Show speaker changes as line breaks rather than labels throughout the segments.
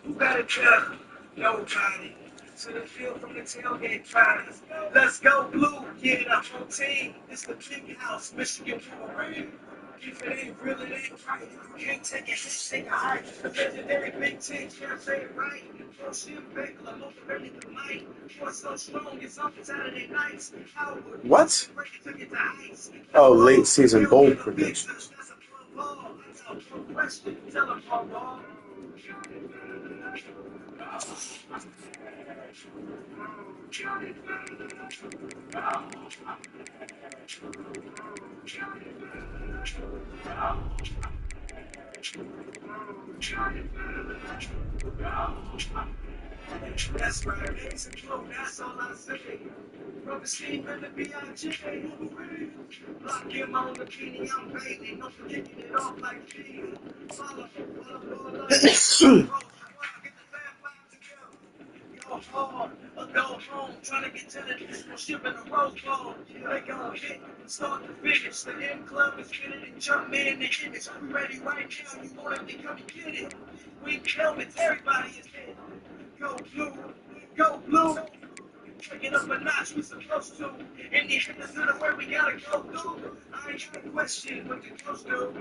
Who got it better? Nobody. To the field from the tailgate parties. Let's go blue, yeah, the whole team. It's the big house, Michigan Wolverine. If it ain't real, it ain't right. You can't take a hit, take a hike. The legendary Big Ten can't say it right. Bullshit, bagel, no ready to light. What's so strong, it's on Saturday nights.
What? Oh, late season bowl predictions.
Tell them, Paul. That's right, it's a flow, that's all I say. From the scheme and the B.I.G. Lock him on the bikini, I'm baiting. Don't forget it off like G. Follow, go hard or go home. Trying to get to the disco ship in a Rose Bowl. They gon' hit start to finish. The M Club is getting it, jump in the image. We ready right now, you want him to come and get it. We helmets, everybody is hit. Go blue, go blue. Take it up a notch, we supposed to. And the hitters to the where we gotta go through. I ain't got a question what you're supposed to.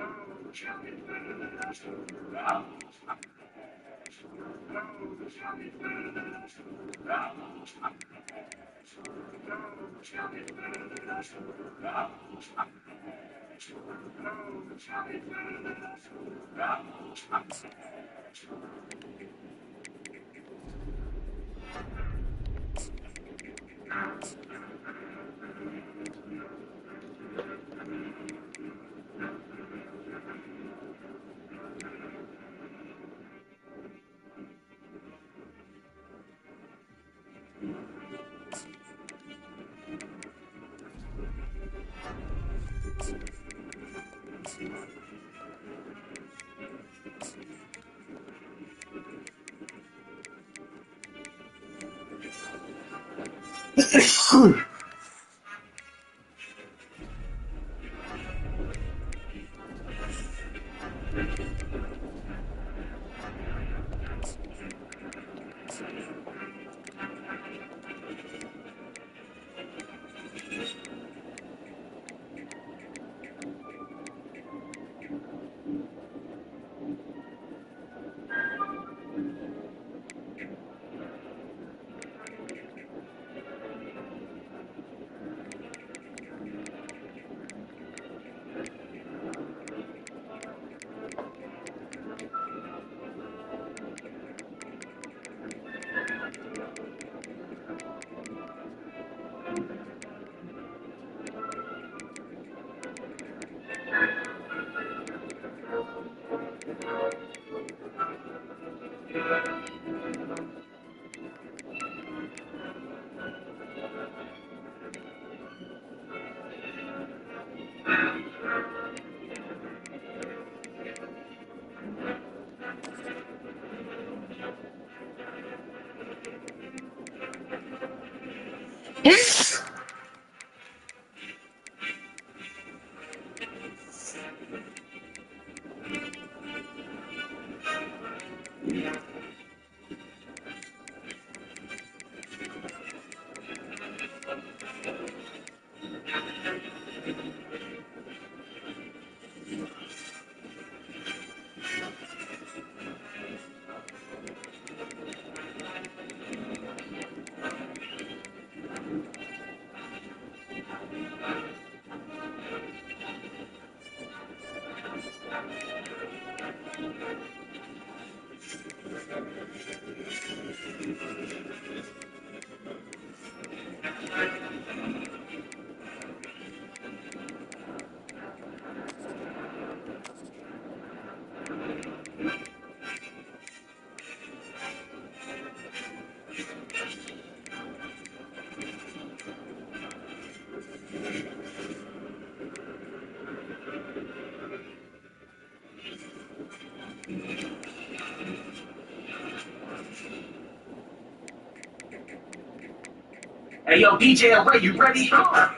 Hey, yo, DJ Ray, you ready? I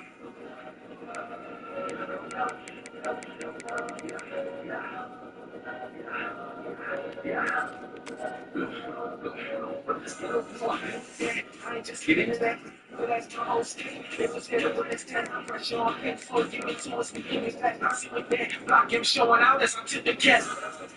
ain't just get into that. But that's my whole scheme. It was here with this time. Pressure on him for giving to us. We give it back. I see what that. Block him showing out as I took the guess.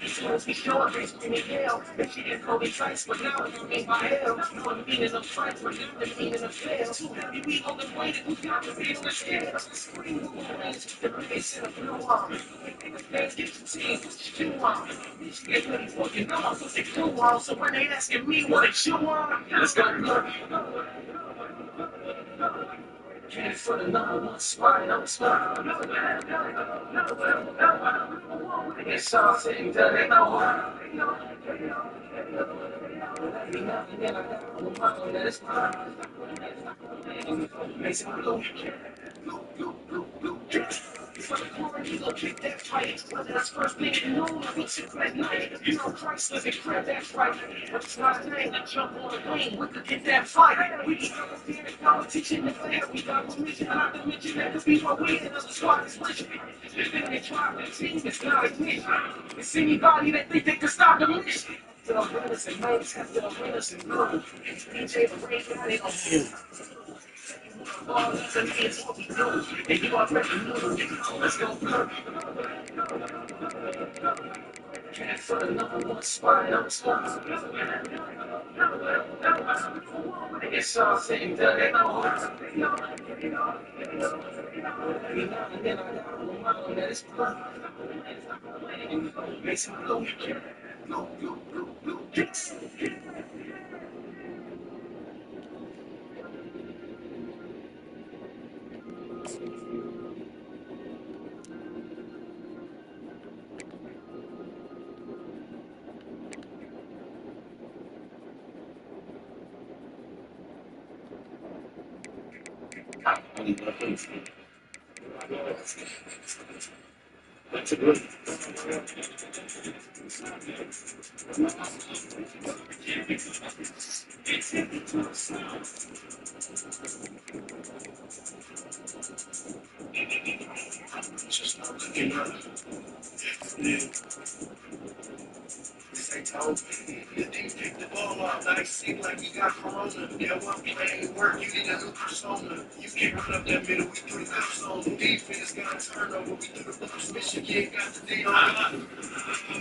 As soon as we show up, they screaming hell. And she didn't call me twice, but now we mean by hell. You want the meaning of fight, but now the meaning of fail. Too heavy, we hold the weight, and we got to be on the scale. Scream with the range, the biggest in the blue arm. Fans get your team, what you do on. You should get ready for you know I'm supposed to do on. So when they asking me what it you on, let's go look. Can't for the number one spot, no spot. It's all things that they know. Let me know, and then I got on the money that it's mine. Makes it blue. For the glory, you gon' kick that fight. Whether that's first thing in the noon or we took that night. You know Christ doesn't grab that fight. But it's not a thing to jump on the wing. We could get that fight. We can come here and competition and fair. We got permission, not to mention that could be what we in as a squad is rich. If they try the team, it's not a mission. It's anybody that think they can stop the mission. To the winners and mates, after the winners and blue. DJ the rain, they don't all that's a man's what we do. And you already know. Let's go blur. Can't for the number one spot, no spot. It's all things that they know. Every now and then I got on the mind that it's blue. Makes it blue. That's a good. Just not looking up. This ain't told. The D picked the ball off. Now he seem like he got corona. Yeah, one playing work, you need a new persona. You can't run up that middle, we threw the cuffs on. Defense got a turnover, we threw the books. Michigan got the D on lock. I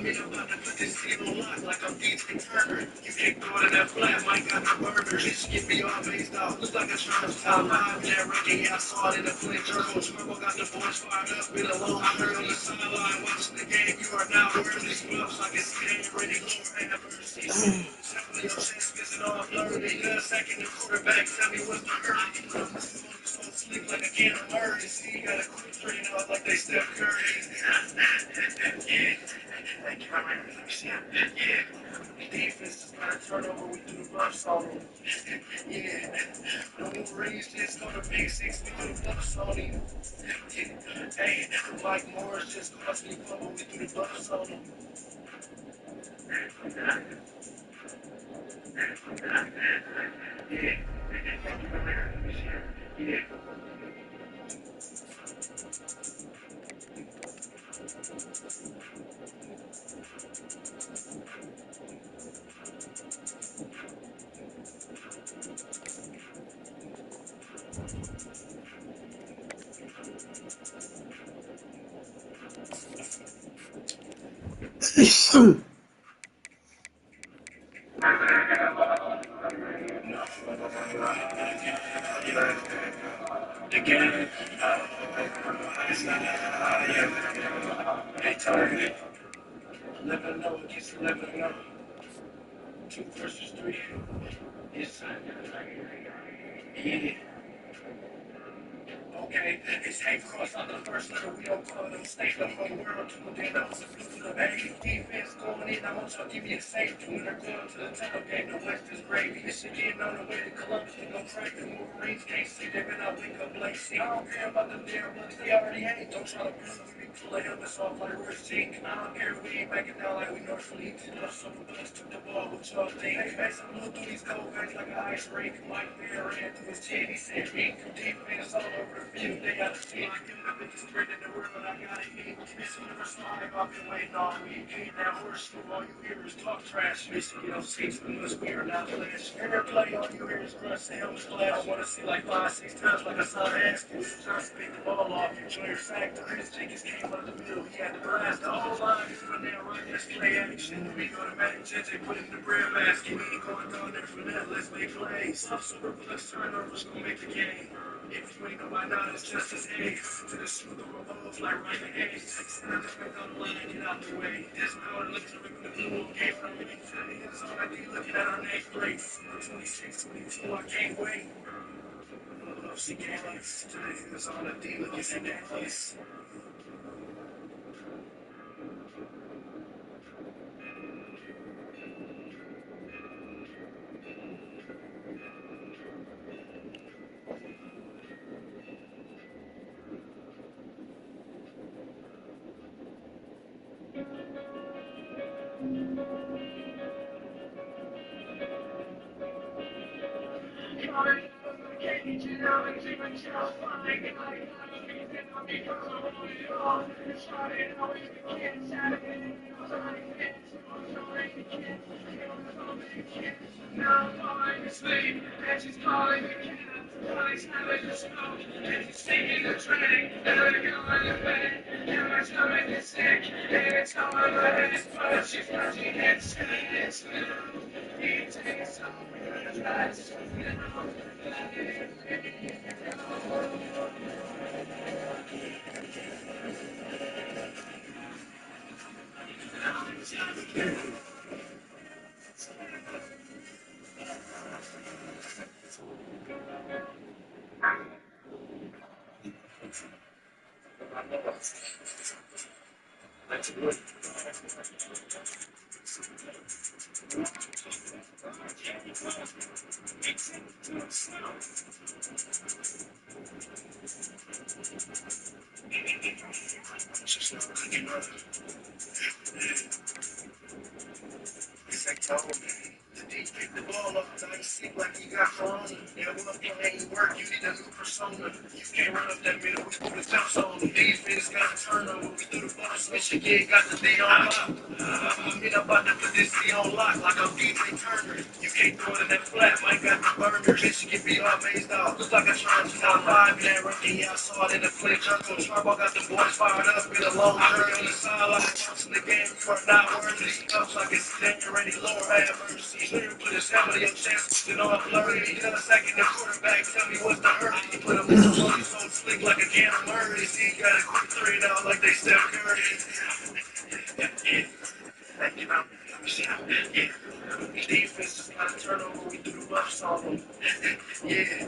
mean, I'm about to put this D on lock like I'm DJ Turner. You can't throw it in that flat, Mike got the burner. Michigan be all based off. Look like a Charles top 5 in that ranking. Yeah, I saw it in the Flint Journal. Turbo got the boys fired up. Been a long time on the sideline watching the game. You are now wearing these gloves like it's getting ready to have mercy. Your chest missing all blurred. They got a second, the quarterback tell me what's the hurry. So sleep like a can of emergency. You gotta quit training off like they Steph Curry. Yeah. Thank you, my man. Yeah. Defense is gonna turn over. We do the bluffs on them. Yeah. No Wolverines, just go to big six. We do the bluffs on him. Yeah. Hey, Mike Morris just cost me fumble. We do the bluffs on him. Yeah. Yeah. The game, they told me, 11-0 against 11-0. 2 versus 3. Yes, yeah. Okay, it's hate cross on the first letter. We don't call it a mistake. The whole world to then I was a blue to the baby. Defense going in. I want y'all to give me a safety. When they're going to the title game, the West is gravy. Michigan on the way to Columbus to go crack. The Wolverines can't see. They're gonna wake up late. See, I don't care about the damn ones. They already hate. Don't try to prove me. pull a helmet off like we're sink. I don't care if we ain't backing down like we North Fleet. Plus some of us took the ball, what y'all think? Hey, some blew through these cold veins like an ice rink. Mike Bear ran through his chin, he said, ink. Defense all over the field, they had to see. I give the biggest threat in the world, I gotta hit. This universe live, I've been waiting all week. Ain't that horse, all you hear is talk trash. Michigan on 6, we must be not flash. Every play, all you hear is grunt, say I'm glad. I wanna see like 5, 6 times like I saw Haskins. Trying to spit the ball off, enjoy your sack. The Chris Jenkins came out the middle, he had to blast the whole line. He's run there, right, let's play action. We automatic JJ, put it in the bread basket. We ain't going down there for that, let's make plays. Some super plus turnovers gonna make the game. If you ain't know by now, it's just his eggs. To the smooth revolve like Ryan Hayes. And I just went down the line, get out the way. This is how it looks to rip the blue game from me. It's all I be looking at our next place. 26, 22, I can't wait. Love she can't lights. Today is all I do, looking at that place. Now I'm falling asleep, and she's calling the cat. Lights having the smoke, and she's singing the train. And I'm going to bed, and my stomach is sick, and it's on my head. But she's touching it, saying it's new. It takes so many tries to know. The D picked the ball up, now you seem like you got corona. Yeah, when I'm playing work, you need a new persona. You can't run up that middle, we put the jumps on. The defense got a turnover, we threw the bus. Michigan got the D on lock. I mean, I'm about to put this D on lock like I'm DJ Turner. You can't throw it in that flat, Mike got the burner. Michigan be all mazed out. Looks like a charge, top 5 in that rookie. Yeah, I saw it in the play jungle. Charbo got the boys fired up, been a long journey on the sideline. Watching the game, you are not worthy. Ups like it's standing ready, Lord have mercy. Clear put his helmet on your chest, you know I'm blurry. He got a second, the quarterback, tell me what's the hurry. He put him in the floor, so slick like a can of Murray. See, he got a quick 3 now like they Steph Curry. Defense just got a turnover, we threw the buffs on him. Yeah,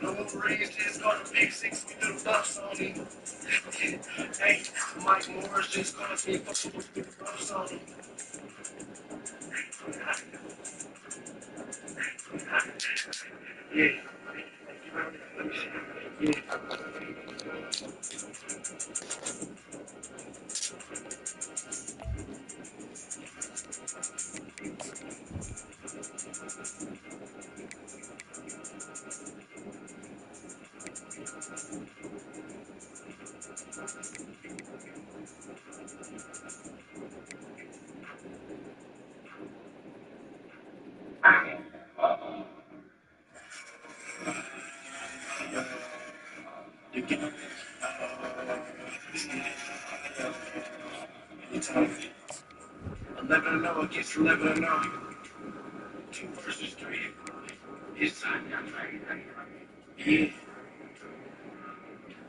no Wolverines just got a pick 6, we threw the buffs on him. Hey, Mike Morris just cost me, we threw the buffs on him. Yeah. You get 11-0 against 11-0. 2 versus 3. It's time. Yeah.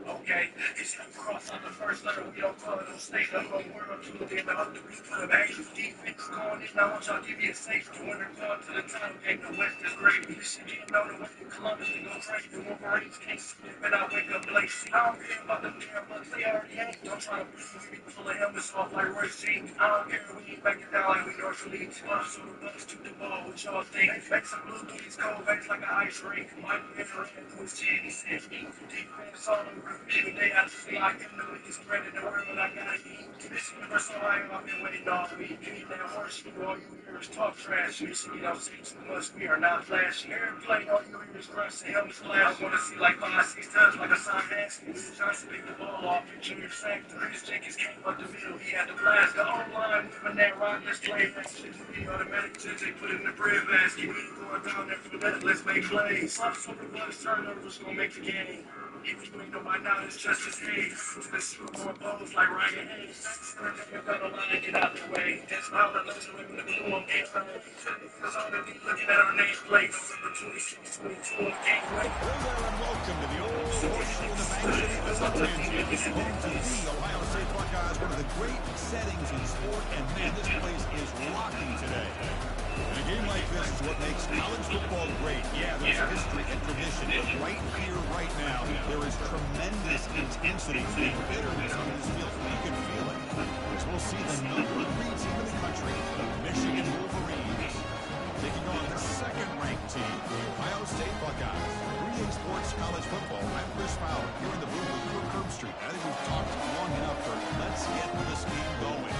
Okay, it's like cross on the first letter. We don't call it no state. The whole world to the game. I'm the blueprint of action. Defense going in. I want y'all to give me a safety. When they're going to the title game, the West is great. You should get know the way to Columbus to go crazy. The Wolverines can't sleep and I wake up late. See, I don't care about the damn bucks. They already ain't. Don't try to push me. Pull the helmets off like Royce Jean. I don't care. We ain't backing down like we North Fleet. So the bucks took the ball. What y'all think? Make some blue through these cold veins like an ice rink. Mike Bear ran through his chin. He said, defense all over. Every day I just feel like I'm the biggest threat in the world, and I gotta eat. This universe, so I've been waiting all week. Anything worse, all you hear is talk trash. You see, I'm saying too much, we are not flashy. Airplane, all you hear is grunt and help flash. I wanna see like 5-6 times like a sign Haskins. Johnson picked the ball off, and Junior sacked the Chris Jenkins came up the middle. He had to blast the O-line, moving that rock, let's play that shit to me. Automatic since they put it in the bread basket. Going down there for that, let's make plays. Super bucks turnovers gonna make the game. If you ain't know by now, it's just his age. To the shoot more balls like Ryan Hayes. You're gonna line it out the way. That's how the losing women the blue on game. Because all they be looking at our nameplate. November 26, 22 on the gateway.
Hello there and welcome to the opening portion of the Bank City Wizard Championship. Heading to the Ohio State Buckeyes, one of the great settings in sport, and man, this place is rocking today. And a game like this is what makes college football great. Yeah, there's history and tradition, but right here, right now, there is tremendous intensity and bitterness on this field. You can feel it. As we'll see the number 3 team in the country, the Michigan Wolverines, taking on the second-ranked team, the Ohio State Buckeyes. 3A Sports College Football. I'm Chris Fowler, here in the booth with Kirk Herbstreit. I think we've talked long enough for let's get this game going.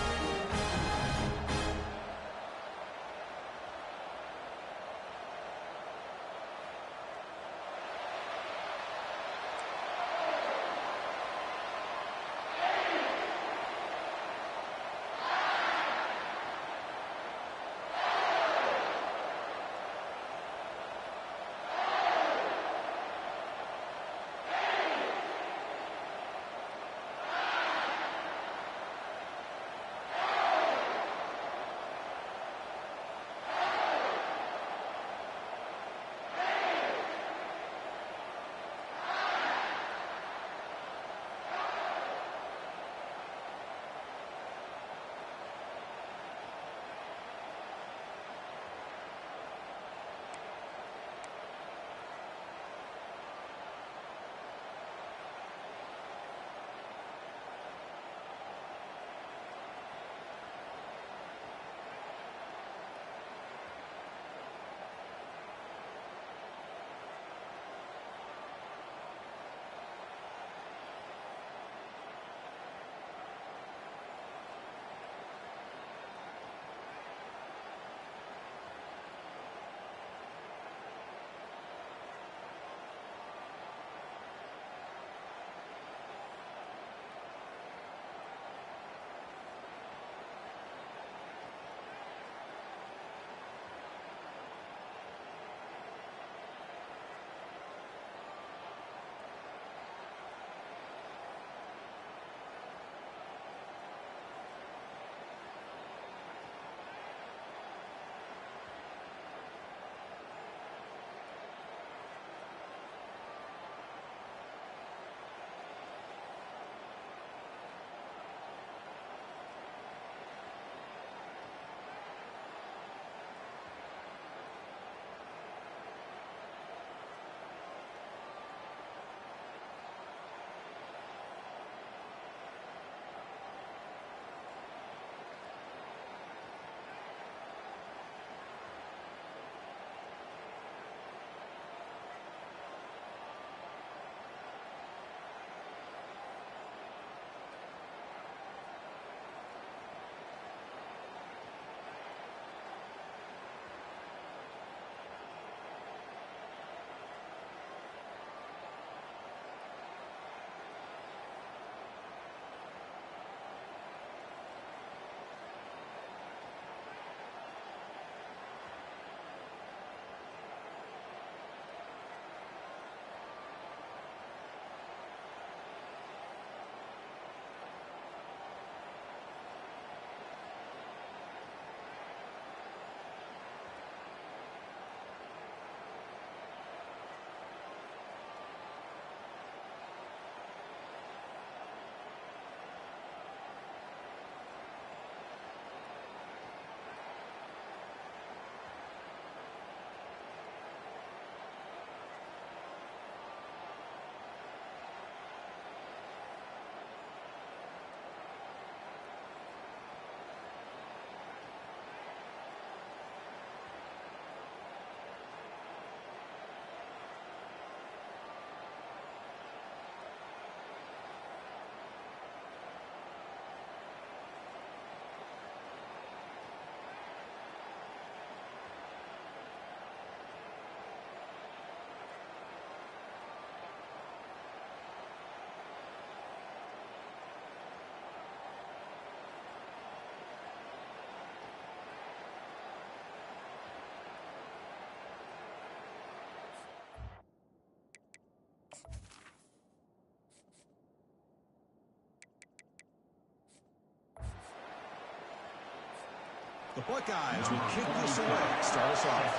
The Buckeyes will kick this away, start us off.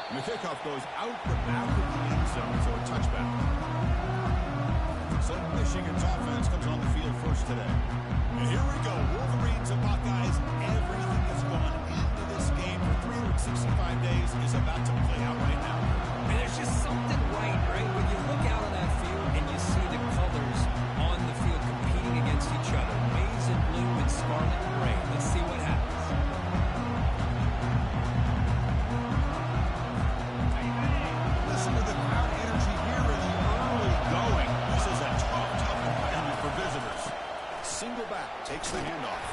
And the kickoff goes out the back of the end zone, so a touchback. So Michigan's offense comes on the field first today. And here we go, Wolverines and Buckeyes. Everything that's gone into this game for 365 days is about to play out right now.
And there's just something right? When you look out on that field and you see the colors on the field competing against each other. Maize and blue and scarlet and gray. Let's see what happens.
Listen to the crowd energy here in the early going. This is a tough environment for visitors. Single back takes the handoff.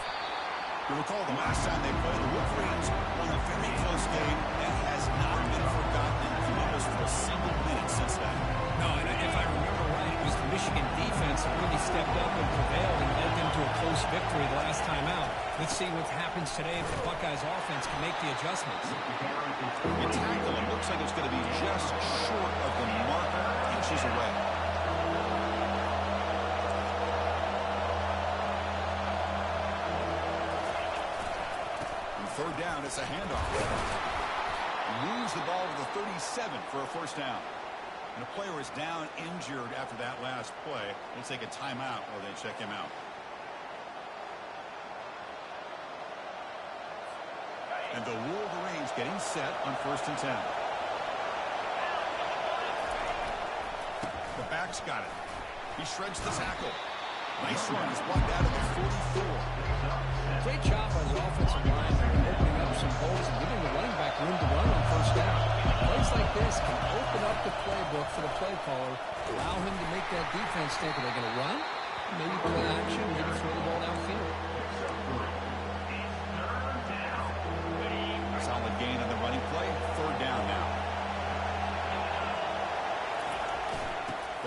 You recall the last time they played, the Wolverines won a very close game that has not been forgotten in Columbus for a single minute since then.
No, and if I remember right, it was the Michigan defense that really stepped up and prevailed and led them to a close victory the last time out. Let's see what happens today if the Buckeyes offense can make the adjustments.
The tackle, it looks like it's going to be just short of the marker, inches away. Third down, it's a handoff. Moves the ball to the 37 for a first down. And a player is down injured after that last play. We'll take a timeout while they check him out. And the Wolverines getting set on 1st and 10. The back's got it. He shreds the tackle. Nice run. He's blocked out of the 44.
Great job by the offensive line opening up some holes and giving the running back room to run on 1st down. Plays like this can open up the playbook for the play caller, allow him to make that defense think, are they going to run? Maybe play action, maybe throw the ball downfield.
Solid gain on the running play. 3rd down now.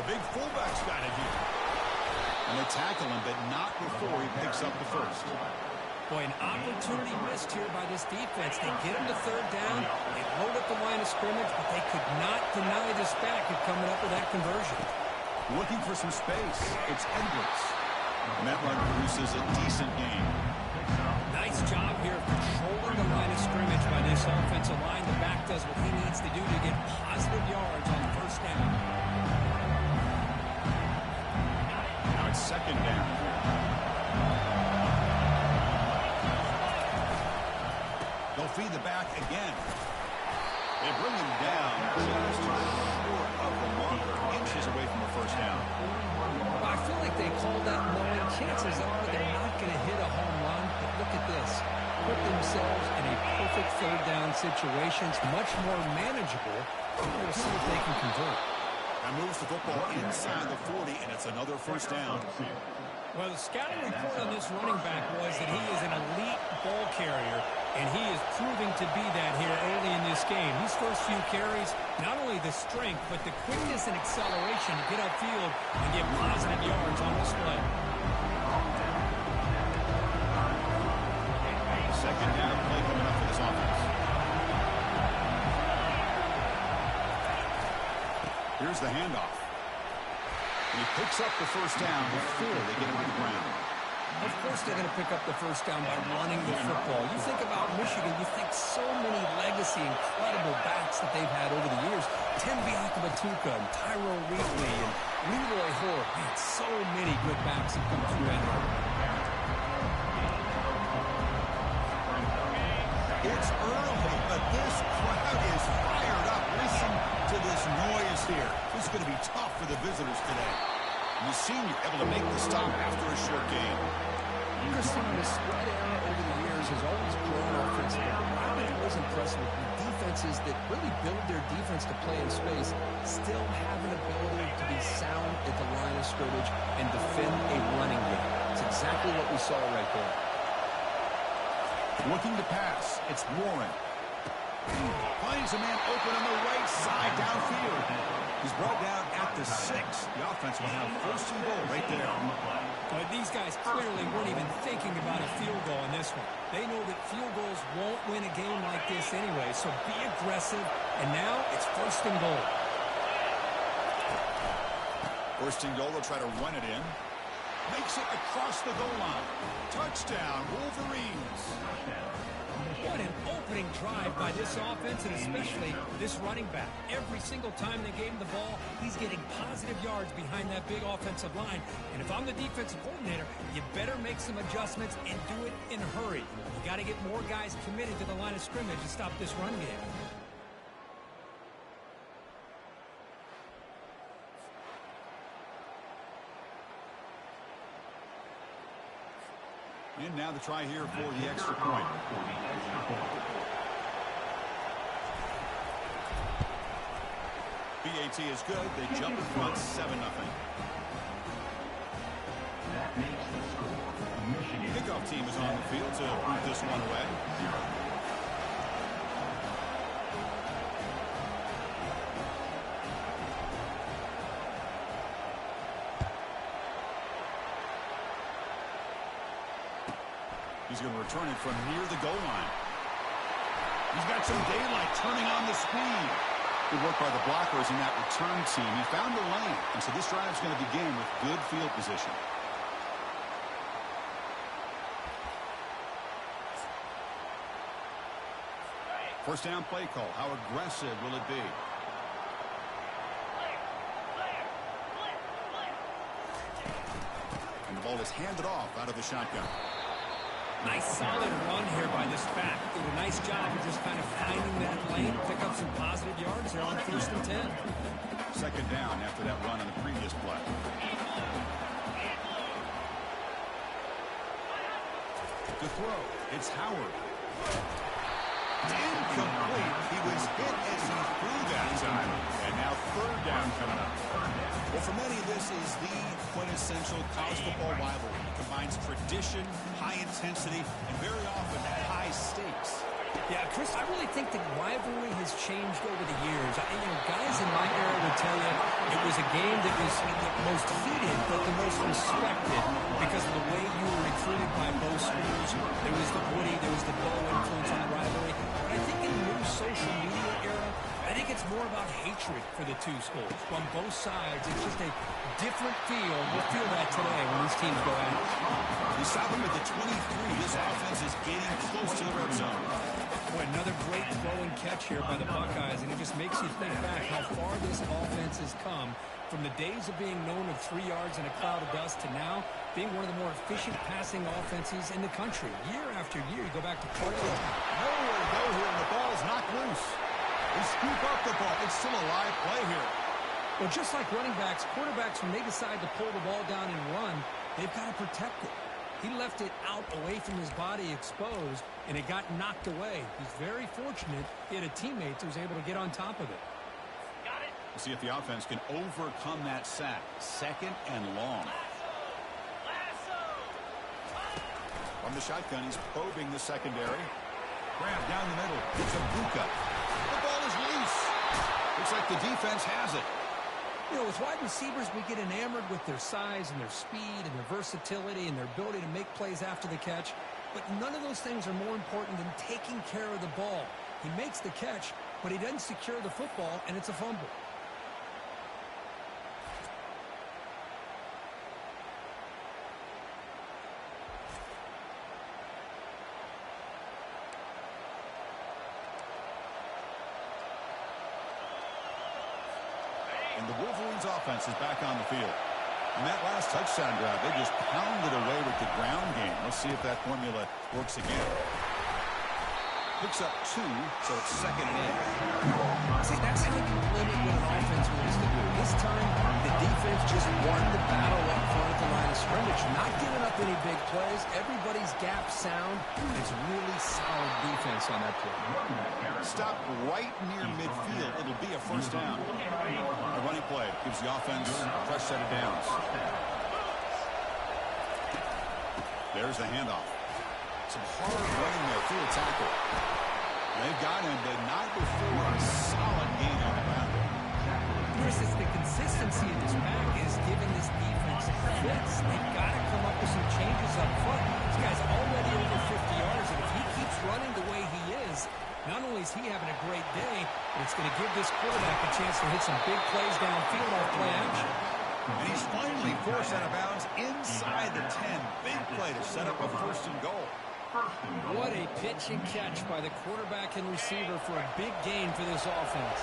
The big fullback's got it here. And they tackle him, but not before he picks up the first.
Boy, an opportunity missed here by this defense. They get him to 3rd down. They hold up the line of scrimmage, but they could not deny this back of coming up with that conversion.
Looking for some space. It's Edwards. And that run produces a decent gain.
Nice job here of controlling the line of scrimmage by this offensive line. The back does what he needs to do to get positive yards on 1st down.
Now it's 2nd down. They'll feed the back again. They bring him down just short of the marker, inches away from the 1st down.
I feel like they called that knowing chances are they're not going to hit a home run, but look at this. Put themselves in a perfect 3rd down situation. It's much more manageable. We'll see if they can convert.
That moves the football inside the 40, and it's another 1st down.
Well, the scouting report on this running back was that he is an elite ball carrier, and he is proving to be that here early in this game. These first few carries, not only the strength, but the quickness and acceleration to get upfield and get positive yards on display.
2nd down play coming up for this offense. Here's the handoff. And he picks up the 1st down before they get him to the ground.
Of course they're going to pick up the 1st down by running the football. You think about Michigan, you think so many legacy, incredible backs that they've had over the years. Tim Biakabatuka and Tyrone Wheatley and Leroy Hoare. Man, so many good backs have come through that area.
It's early, but this crowd is fired up. Listen to this noise here. This is going to be tough for the visitors today. And the senior able to make the stop after a short game.
Interesting, the spread era over the years has always grown offensively. What I've been always impressed with the defenses that really build their defense to play in space still have an ability to be sound at the line of scrimmage and defend a running game. It's exactly what we saw right there.
Looking to pass. It's Warren. Finds a man open on the right side downfield. He's brought down at the 6. The offense will have 1st and goal right there.
But these guys clearly weren't even thinking about a field goal in this one. They know that field goals won't win a game like this anyway, so be aggressive. And now it's 1st and goal.
1st and goal, they'll try to run it in. Makes it across the goal line. Touchdown, Wolverines.
What an opening drive by this offense, and especially this running back. Every single time they gave him the ball, he's getting positive yards behind that big offensive line. And if I'm the defensive coordinator, you better make some adjustments and do it in a hurry. You got to get more guys committed to the line of scrimmage to stop this run game.
And now the try here for the extra point. BAT is good. They jump in front 7-0. Kickoff team is on the field to move this one away. He's going to return it from near the goal line. He's got some daylight turning on the speed. Good work by the blockers in that return team. He found the lane, and so this drive is going to begin with good field position. First down play call. How aggressive will it be? And the ball is handed off out of the shotgun.
Nice solid run here by this back. Did a nice job of just kind of finding that lane, pick up some positive yards there on 1st and 10.
Second down after that run on the previous play. To throw, it's Howard. Incomplete. He was hit as he threw that time. And now third down coming up. Well, for many, this is the quintessential college football rivalry. It combines tradition, high intensity, and very often high stakes.
Yeah, Chris, I really think the rivalry has changed over the years. Guys in my era would tell you it was a game that was the most heated, but the most respected because of the way you were recruited by both schools. There was the Woody, there was the Bo influence on the rivalry. But I think in the new social media era, I think it's more about hatred for the two schools. On both sides, it's just a different feel. We'll feel that today when these teams go at it.
We stop him at the 23. This offense is getting close to the red zone.
Boy, another great throw and catch here by the Buckeyes, and it just makes you think back how far this offense has come from the days of being known of 3 yards in a cloud of dust to now being one of the more efficient passing offenses in the country. Year after year, you go back to part of it.
Nowhere to go here, and the ball is knocked loose. They scoop up the ball. It's still a live play here.
Well, just like running backs, quarterbacks, when they decide to pull the ball down and run, they've got to protect it. He left it out away from his body exposed, and it got knocked away. He's very fortunate he had a teammate who was able to get on top of it.
We'll see if the offense can overcome that sack. Second and long. From the shotgun, he's probing the secondary. Grab down the middle. It's a Buka. The ball is loose. Looks like the defense has it.
You know, with wide receivers, we get enamored with their size and their speed and their versatility and their ability to make plays after the catch. But none of those things are more important than taking care of the ball. He makes the catch, but he doesn't secure the football, and it's a fumble.
And the Wolverines offense is back on the field. In that last touchdown drive, they just pounded away with the ground game. Let's see if that formula works again. Picks up 2, so it's second and 8.
See, that's how you limit what an offense wants to do. This time, the defense just won the battle up front at the line of scrimmage, not giving up any big plays. Everybody's gap sound. It's really solid defense on that play.
Stop right near midfield. It'll be a first down. A running play gives the offense a fresh set of downs. There's the handoff. Some hard running there through a tackle. They've got him, but not before a solid gain on the ground.
Chris, it's the consistency of this back is giving this defense fits. They've got to come up with some changes up front. This guy's already over 50 yards, and if he keeps running the way he is, not only is he having a great day, but it's going to give this quarterback a chance to hit some big plays downfield off play action.
And he's finally Finally forced out of bounds inside the 10. Big play to set up a 1st and goal.
What a pitch and catch by the quarterback and receiver for a big gain for this offense.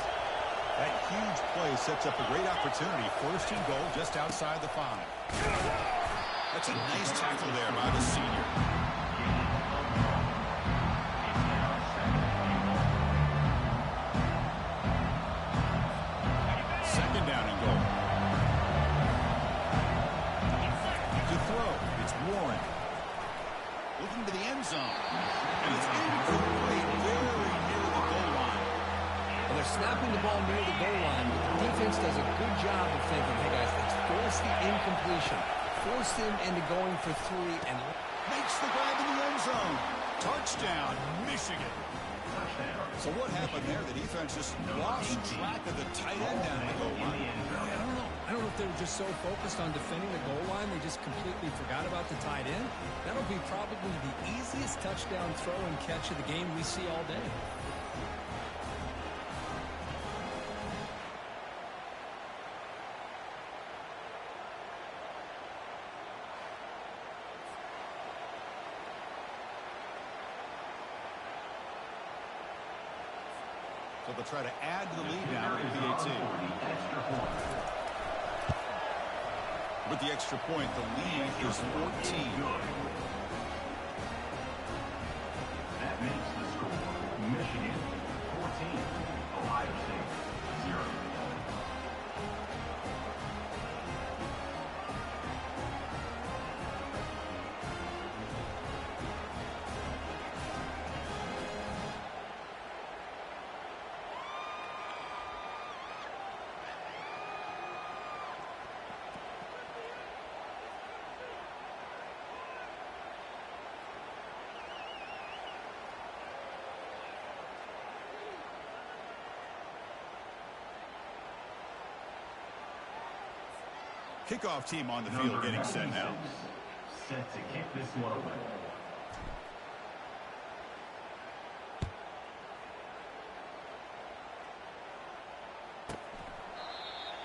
That huge play sets up a great opportunity. 1st and goal just outside the 5. That's a nice tackle there by the senior. Second down and goal. To throw, it's Warren. Looking to the end zone. And it's incomplete, very near the goal line.
Well, they're snapping the ball near the goal line, but the defense does a good job of thinking, hey guys, let's force the incompletion. Force him into going for 3 and
Makes the grab in the end zone. Touchdown, Michigan. So what happened there? The defense just lost track of the tight end down the goal line.
I don't know if they were just so focused on defending the goal line, they just completely forgot about the tight end. That'll be probably the easiest touchdown throw and catch of the game we see all day.
So they'll try to add to the lead now with the 18. With the extra point, the lead is 14.
That makes the score Michigan 14, Ohio State 0.
Kickoff team on the field getting set now.
Set to kick this one away.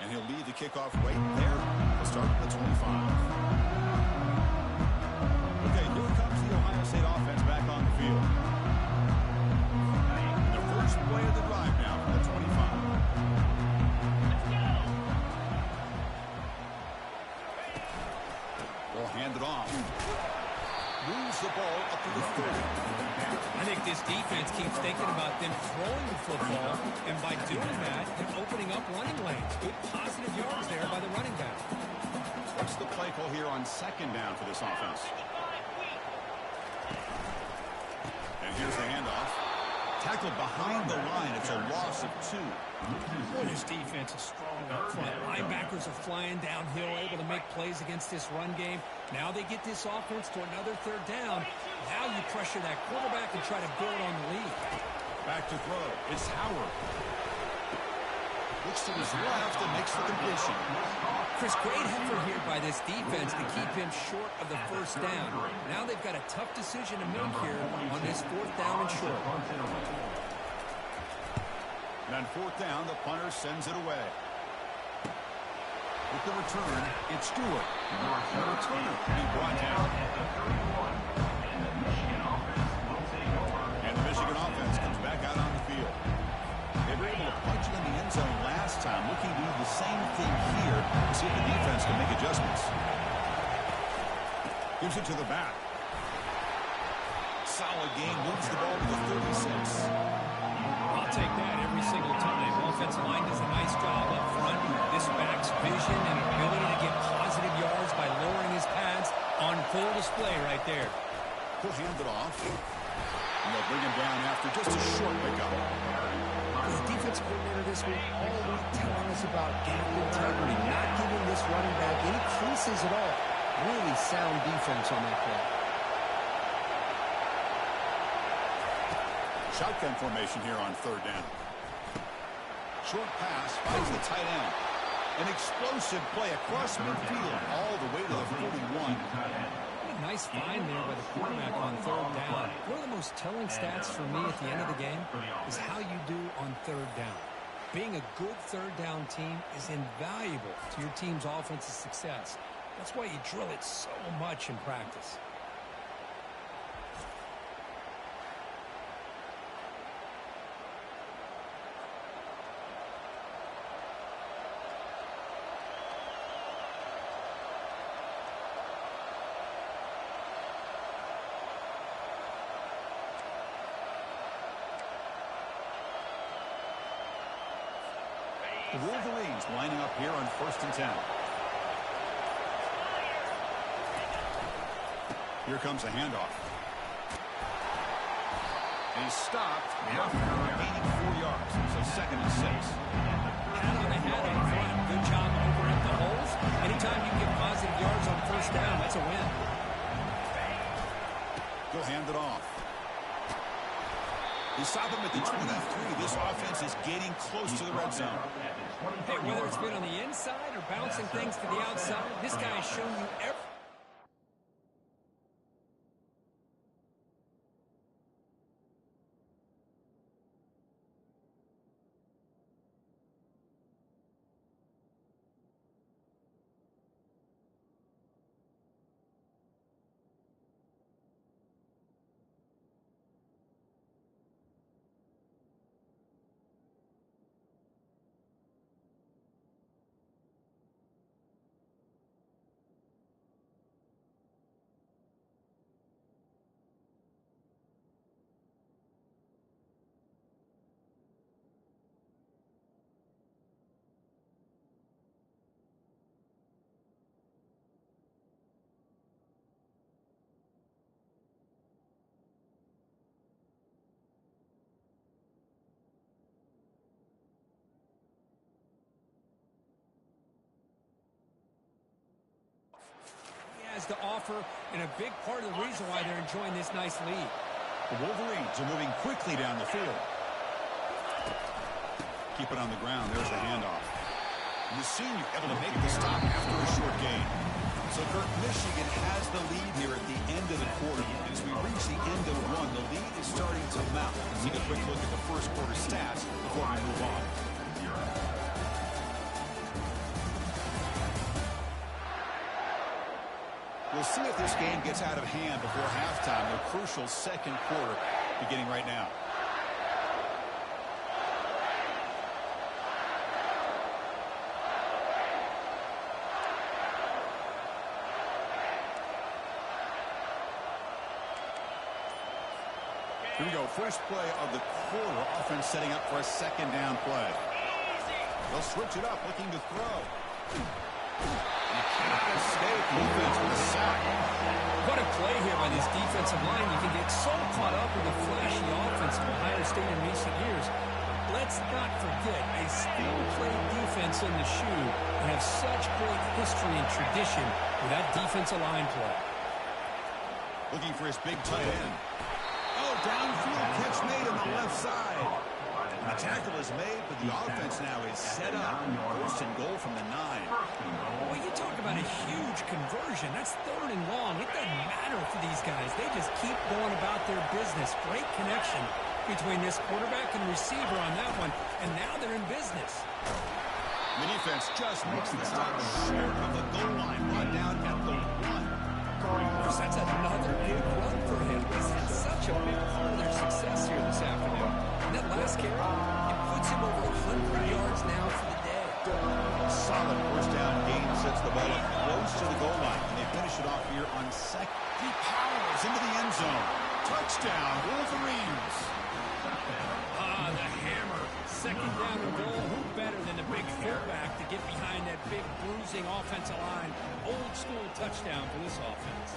And he'll lead the kickoff right there. He'll start at the 25. Okay, here comes the Ohio State offense back on the field. The first play of the drive now from the 25. Will hand it off. Moves the ball up to the 30.
I think this defense keeps thinking about them throwing the football, and by doing that, they're opening up running lanes. Good positive yards there by the running back.
What's the play call here on 2nd down for this offense? And here's the handoff. Tackled behind the line. It's a loss of 2.
Boy, this defense is strong up front. Linebackers are flying downhill, able to make plays against this run game. Now they get this offense to another 3rd down. Now you pressure that quarterback and try to build on the lead.
Back to throw. It's Howard. Looks to his left and makes the completion.
Chris, great effort here by this defense to keep him short of the 1st down. Now they've got a tough decision to make here on this 4th down and short.
And on 4th down, the punter sends it away. With the return, it's Stewart. The returner being brought down. And the Michigan offense comes back out on the field. They were able to punch it in the end zone last time, looking to do the same thing here to see if the defense can make adjustments. Gives it to the back. Solid game, moves the ball to the 36.
I'll take that every single time. Offensive line does a nice job up front. This back's vision and ability to get positive yards by lowering his pads on full display right there.
He'll hand it off. And they'll bring him down after just a short pickup.
The defense coordinator this week all week telling us about gap integrity, not giving this running back any creases at all. Really sound defense on that play.
Shotgun formation here on 3rd down. Short pass finds the tight end. An explosive play across midfield all the way to the 41.
What a nice find there by the quarterback on 3rd down. One of the most telling stats for me at the end of the game is how you do on 3rd down. Being a good 3rd down team is invaluable to your team's offensive success. That's why you drill it so much in practice.
The Wolverines lining up here on 1st and 10. Here comes a handoff. And he's stopped after gaining 4 yards. So 2nd and 6.
Pat on the head up front. Good job opening the holes. Anytime you get positive yards on 1st down, that's a win.
Go hand it off. They stop him at the 23. This offense is getting close to the red zone.
Hey, whether it's been on the inside or bouncing things to the outside, this guy has shown you everything. Has to offer, and a big part of the reason why they're enjoying this nice lead.
The Wolverines are moving quickly down the field. Keep it on the ground. There's the handoff. And the senior able to make the stop after a short gain. So, Kurt, Michigan has the lead here at the end of the quarter. And as we reach the end of one, the lead is starting to mount. Let's take a quick look at the first quarter stats before we move on. We'll see if this game gets out of hand before halftime. The crucial second quarter beginning right now. Here we go. First play of the quarter. Offense setting up for a 2nd down play. They'll switch it up, looking to throw. Mistake, defense with a sack.
What a play here by this defensive line. You can get so caught up in the flashy offense of Ohio State in recent years. Let's not forget, they still play defense in the shoe and have such great history and tradition with that defensive line play.
Looking for his big tight end. Oh, downfield catch made on the left side. And the tackle is made, but the offense now is set up. 1st and goal from the 9.
Well, you talk about a huge conversion. That's 3rd and long. It doesn't matter for these guys. They just keep going about their business. Great connection between this quarterback and receiver on that one, and now they're in business.
The defense just makes the stop short of the goal line. Brought down at the 1.
That's another big run for him. He's had such a big part of their success here this afternoon. And that last carry, it puts him over 100 yards now for the day.
Solid 1st down gain sets the ball up close to the goal line. And they finish it off here on 2nd. He powers into the end zone. Touchdown, Wolverines.
The hammer. 2nd down and goal. Who better than the big fullback to get behind that big bruising offensive line? Old school touchdown for this offense.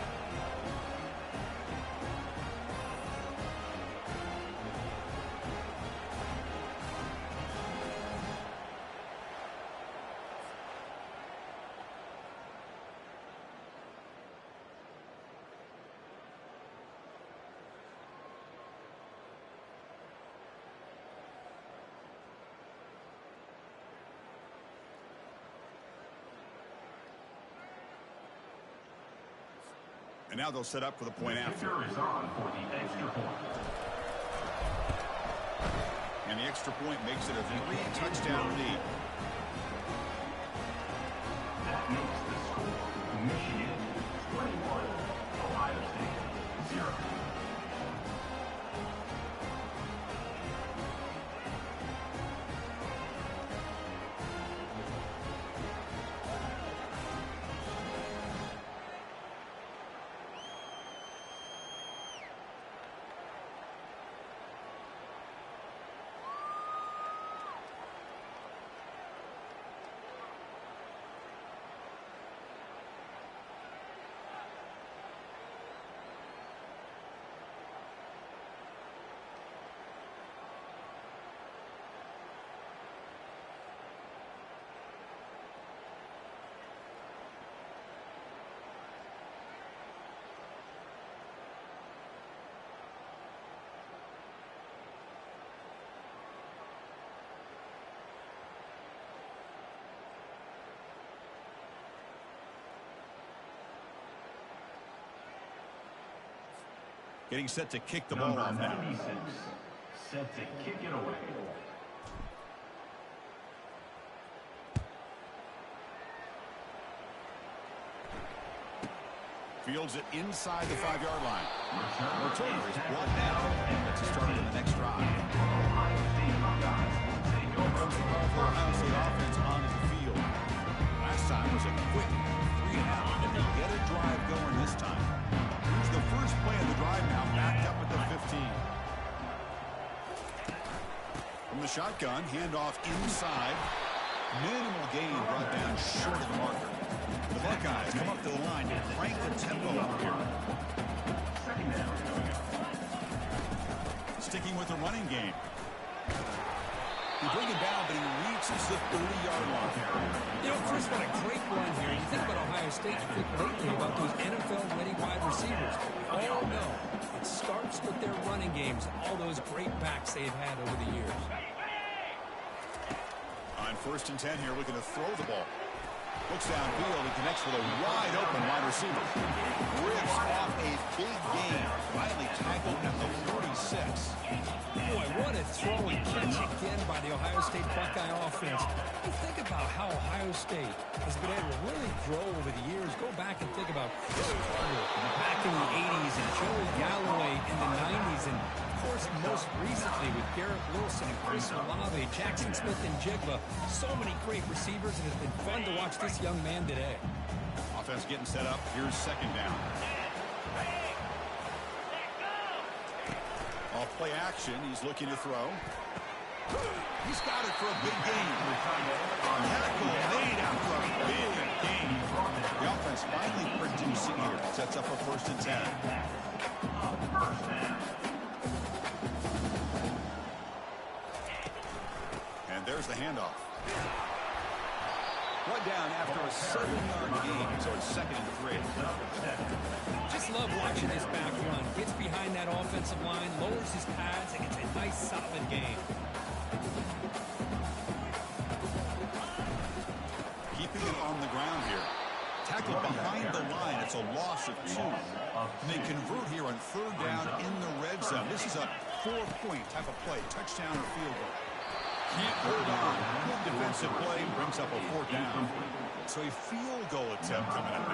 And now they'll set up for the point after.
Is on for the extra point.
And the extra point makes it a 3-touchdown lead.
That makes the score
Getting set to kick the ball off now.
96, set to kick it away.
Fields it inside the 5-yard line. Returner is brought down. That's a start in the next drive. Here comes the powerful Ohio State offense onto the field. Last time was a quick 3.5, and they get a drive going this time. Here's the first play of the drive now, backed up at the 15. From the shotgun, handoff inside. Minimal gain brought down short of the marker. The Buckeyes come up to the line to crank the tempo up here. Sticking with the running game. He brings it down, but he reaches the 30-yard line.
You know, Chris, what a great run here. You think about Ohio State, you think lately about those NFL-ready wide receivers. Oh, no. It starts with their running games, all those great backs they've had over the years.
On 1st and 10 here, looking to throw the ball. Looks downfield and connects with a wide-open wide receiver. Rips off a big gain. Finally tackled at the 46.
Boy, what a throw and catch again by the Ohio State Buckeye offense. You think about how Ohio State has been able to really grow over the years. Go back and think about Chris Carter back in the 80s and Joey Galloway in the 90s. And, of course, most recently with Garrett Wilson and Chris Olave, Jackson Smith and Jigba. So many great receivers, and it's been fun to watch this young man today.
Offense getting set up. Here's 2nd down. Off play action. He's looking to throw. He's got it for a big gain. Tackle made after a big gain. The offense finally producing here. Sets up a 1st and 10. And there's the handoff. Brought down after a 7-yard gain, so it's 2nd and 3.
Just love watching this back run. Gets behind that offensive line, lowers his pads, and it's a nice, solid game.
Keeping it on the ground here. Tackled behind the line. It's a loss of 2. And they convert here on 3rd down in the red zone. This is a 4-point type of play, touchdown or field goal. Can't hold on. Good defensive play brings up a 4th down. So a field goal attempt coming up.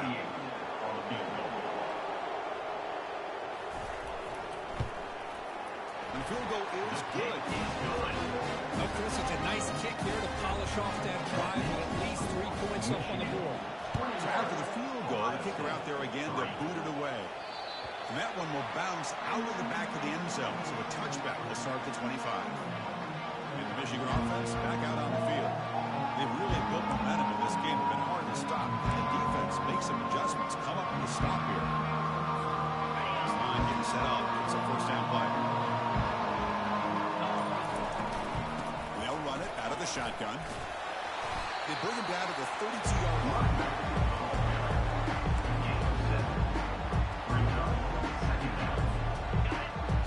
And the field goal is good.
Well, Chris, it's a nice kick there to polish off that drive with at least 3 points up on the board.
So after the field goal, the kicker out there again to boot it away. And that one will bounce out of the back of the end zone. So a touchback will start the 25. And the Michigan offense back out on the field. They've really built momentum in this game. It's been hard to stop. And the defense makes some adjustments. Come up with a stop here. This line getting set up. It's a 1st down play. They'll run it out of the shotgun. They bring him down to the 32-yard line.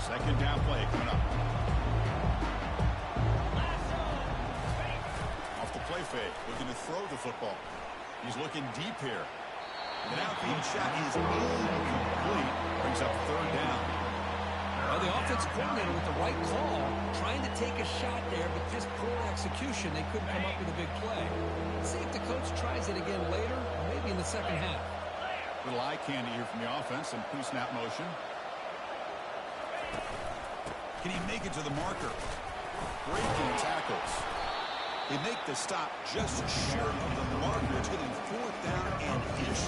2nd down play coming up. Play fake, looking to throw the football. He's looking deep here. The downfield shot is incomplete. Brings up 3rd down.
Well, the offensive coordinator with the right call, trying to take a shot there, but just poor execution. They couldn't come up with a big play. Let's see if the coach tries it again later, or maybe in the 2nd half.
Little eye candy here from the offense and pre-snap motion. Can he make it to the marker? Breaking tackles. They make the stop just short of the marker. It's getting 4th down and inches.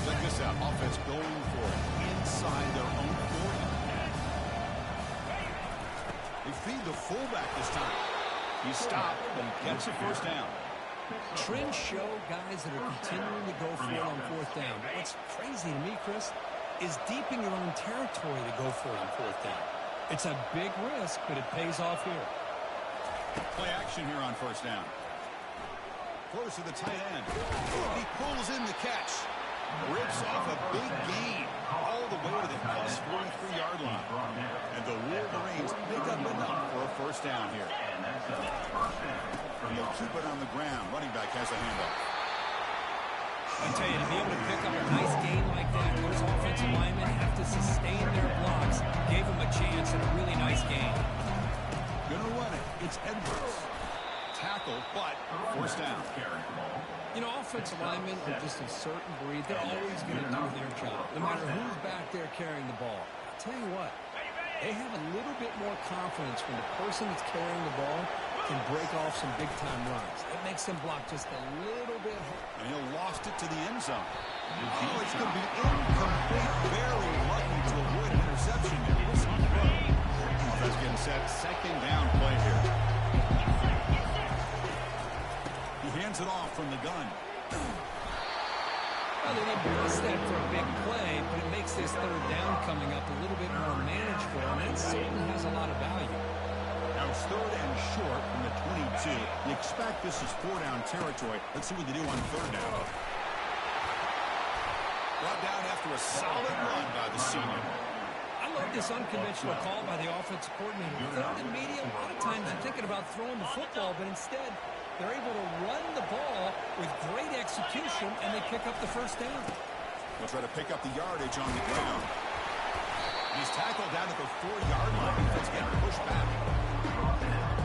Check this out. Offense going for it inside their own 40. They feed the fullback this time. He stopped, but he gets a 1st down.
Trends show guys that are continuing to go for it on 4th down. What's crazy to me, Chris, is deep in your own territory to go for it on 4th down. It's a big risk, but it pays off here.
Play action here on 1st down. Close to the tight end. He pulls in the catch. Rips off a big gain all the way to the plus 43-yard line. And the Wolverines pick up enough for a 1st down here. keep it on the ground. Running back has a handoff.
I tell you, to be able to pick up a nice gain like that, those offensive linemen have to sustain their blocks. Gave them a chance and a really nice gain.
Gonna run it. It's Edwards. Tackle, but forced down.
You know, offensive linemen are just a certain breed. They're always going to do their job, no matter who's back there carrying the ball. I'll tell you what, they have a little bit more confidence when the person that's carrying the ball can break off some big-time runs. It makes them block just a little bit harder.
And he'll lost it to the end zone. Oh, it's going to be incomplete. Very lucky to avoid an interception there. Whistle on the road. Offense getting set. Second down play here. He hands it off from the gun.
Well, they didn't bust that for a big play, but it makes this third down coming up a little bit more manageable, and that certainly has a lot of value.
Now it's third and short from the 22. You expect this is four-down territory. Let's see what they do on third down. Brought down after a solid run by the senior.
I love this unconventional call by the offensive coordinator. Third and medium, a lot of times you're thinking about throwing the football, but instead they're able to run the ball with great execution, and they pick up the first down.
They'll try to pick up the yardage on the ground. He's tackled down at the 4-yard line. That's getting pushed back.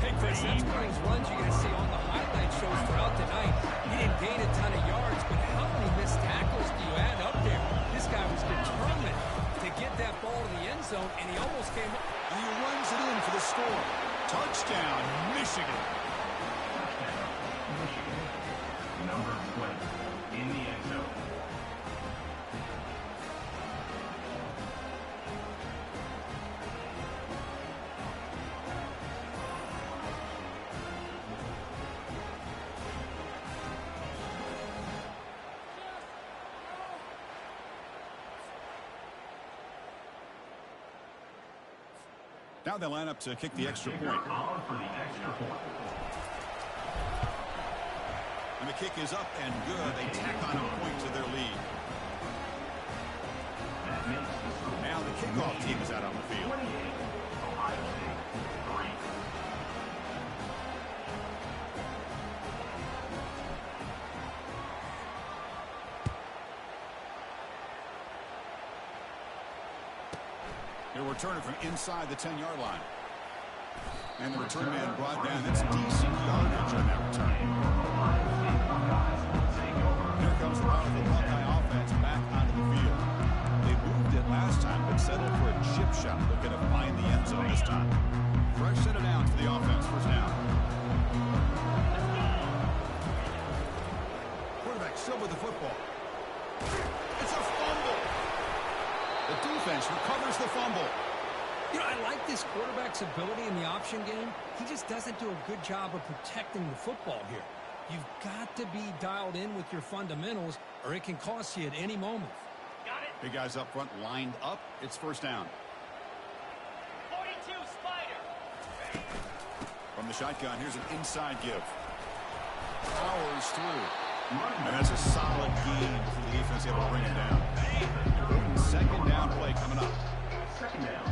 Hey, Chris, that's one of those runs you're going to see on the highlight shows throughout the night. He didn't gain a ton of yards, but how many missed tackles do you add up there? This guy was determined to get that ball to the end zone, and he almost came up.
And he runs it in for the score. Touchdown, Michigan.
Number 20 in the end zone.
Now they line up to kick the extra point.
For the extra point.
And the kick is up and good. They tack on a point to their lead.
That makes the score.
Now the kickoff team is out on the field.
28, Ohio State 3.
They'll return it from inside the 10-yard line. And the return man brought down. That's decent yardage on that return. Here comes the powerful Buckeye offense back onto the field. They moved it last time, but settled for a chip shot. Looking to find the end zone this time. Fresh set it down to the offense. First down. Quarterback still with the football. It's a fumble. The defense recovers the fumble.
You know, I like this quarterback's ability in the option game. He just doesn't do a good job of protecting the football here. You've got to be dialed in with your fundamentals, or it can cost you at any moment.
Got it.
Big guys up front lined up. It's first down.
42 Spider.
From the shotgun, here's an inside give. Powers through. And that's a solid gain for the defense able to bring it down. Second down play coming up.
Second down.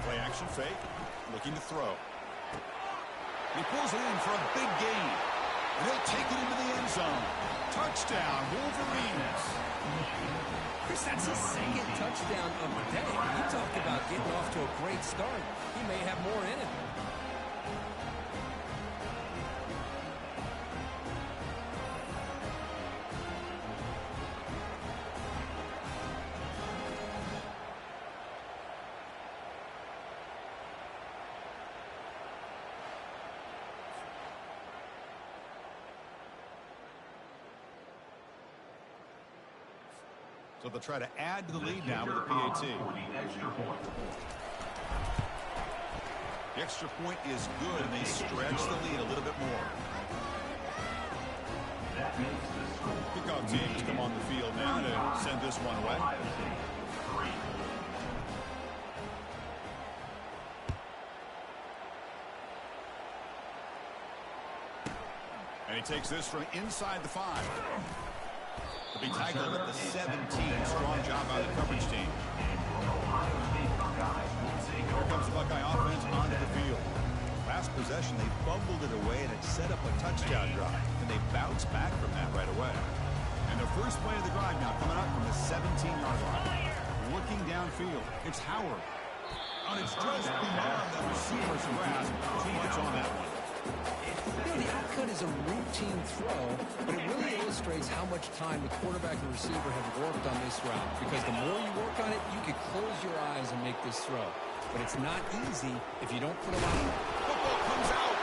Play action fake. Looking to throw. He pulls it in for a big gain. And he'll take it into the end zone. Touchdown, Wolverines.
Chris, that's his second touchdown of the day. He talked about getting off to a great start. He may have more in it.
So they'll try to add to the lead now with a PAT.
For the extra point.
The extra point is good, and they stretch the lead a little bit more.
That makes the score.
Kickoff teams come on the field now to send this one away.
Ohio State 3.
And he takes this from inside the 5. To be tackled at the 17. Strong job by the coverage team. Here comes the Buckeye offense onto the field. Last possession, they fumbled up a touchdown drive, and they bounce back from that right away. And the first play of the drive now coming up from the 17-yard line. Looking downfield, it's Howard. And it's just beyond the receiver's grasp. Too much on that one.
You know, the outcut is a routine throw, but it really illustrates how much time the quarterback and receiver have worked on this route. Because the more you work on it, you can close your eyes and make this throw. But it's not easy if you don't put them on.
Football comes out.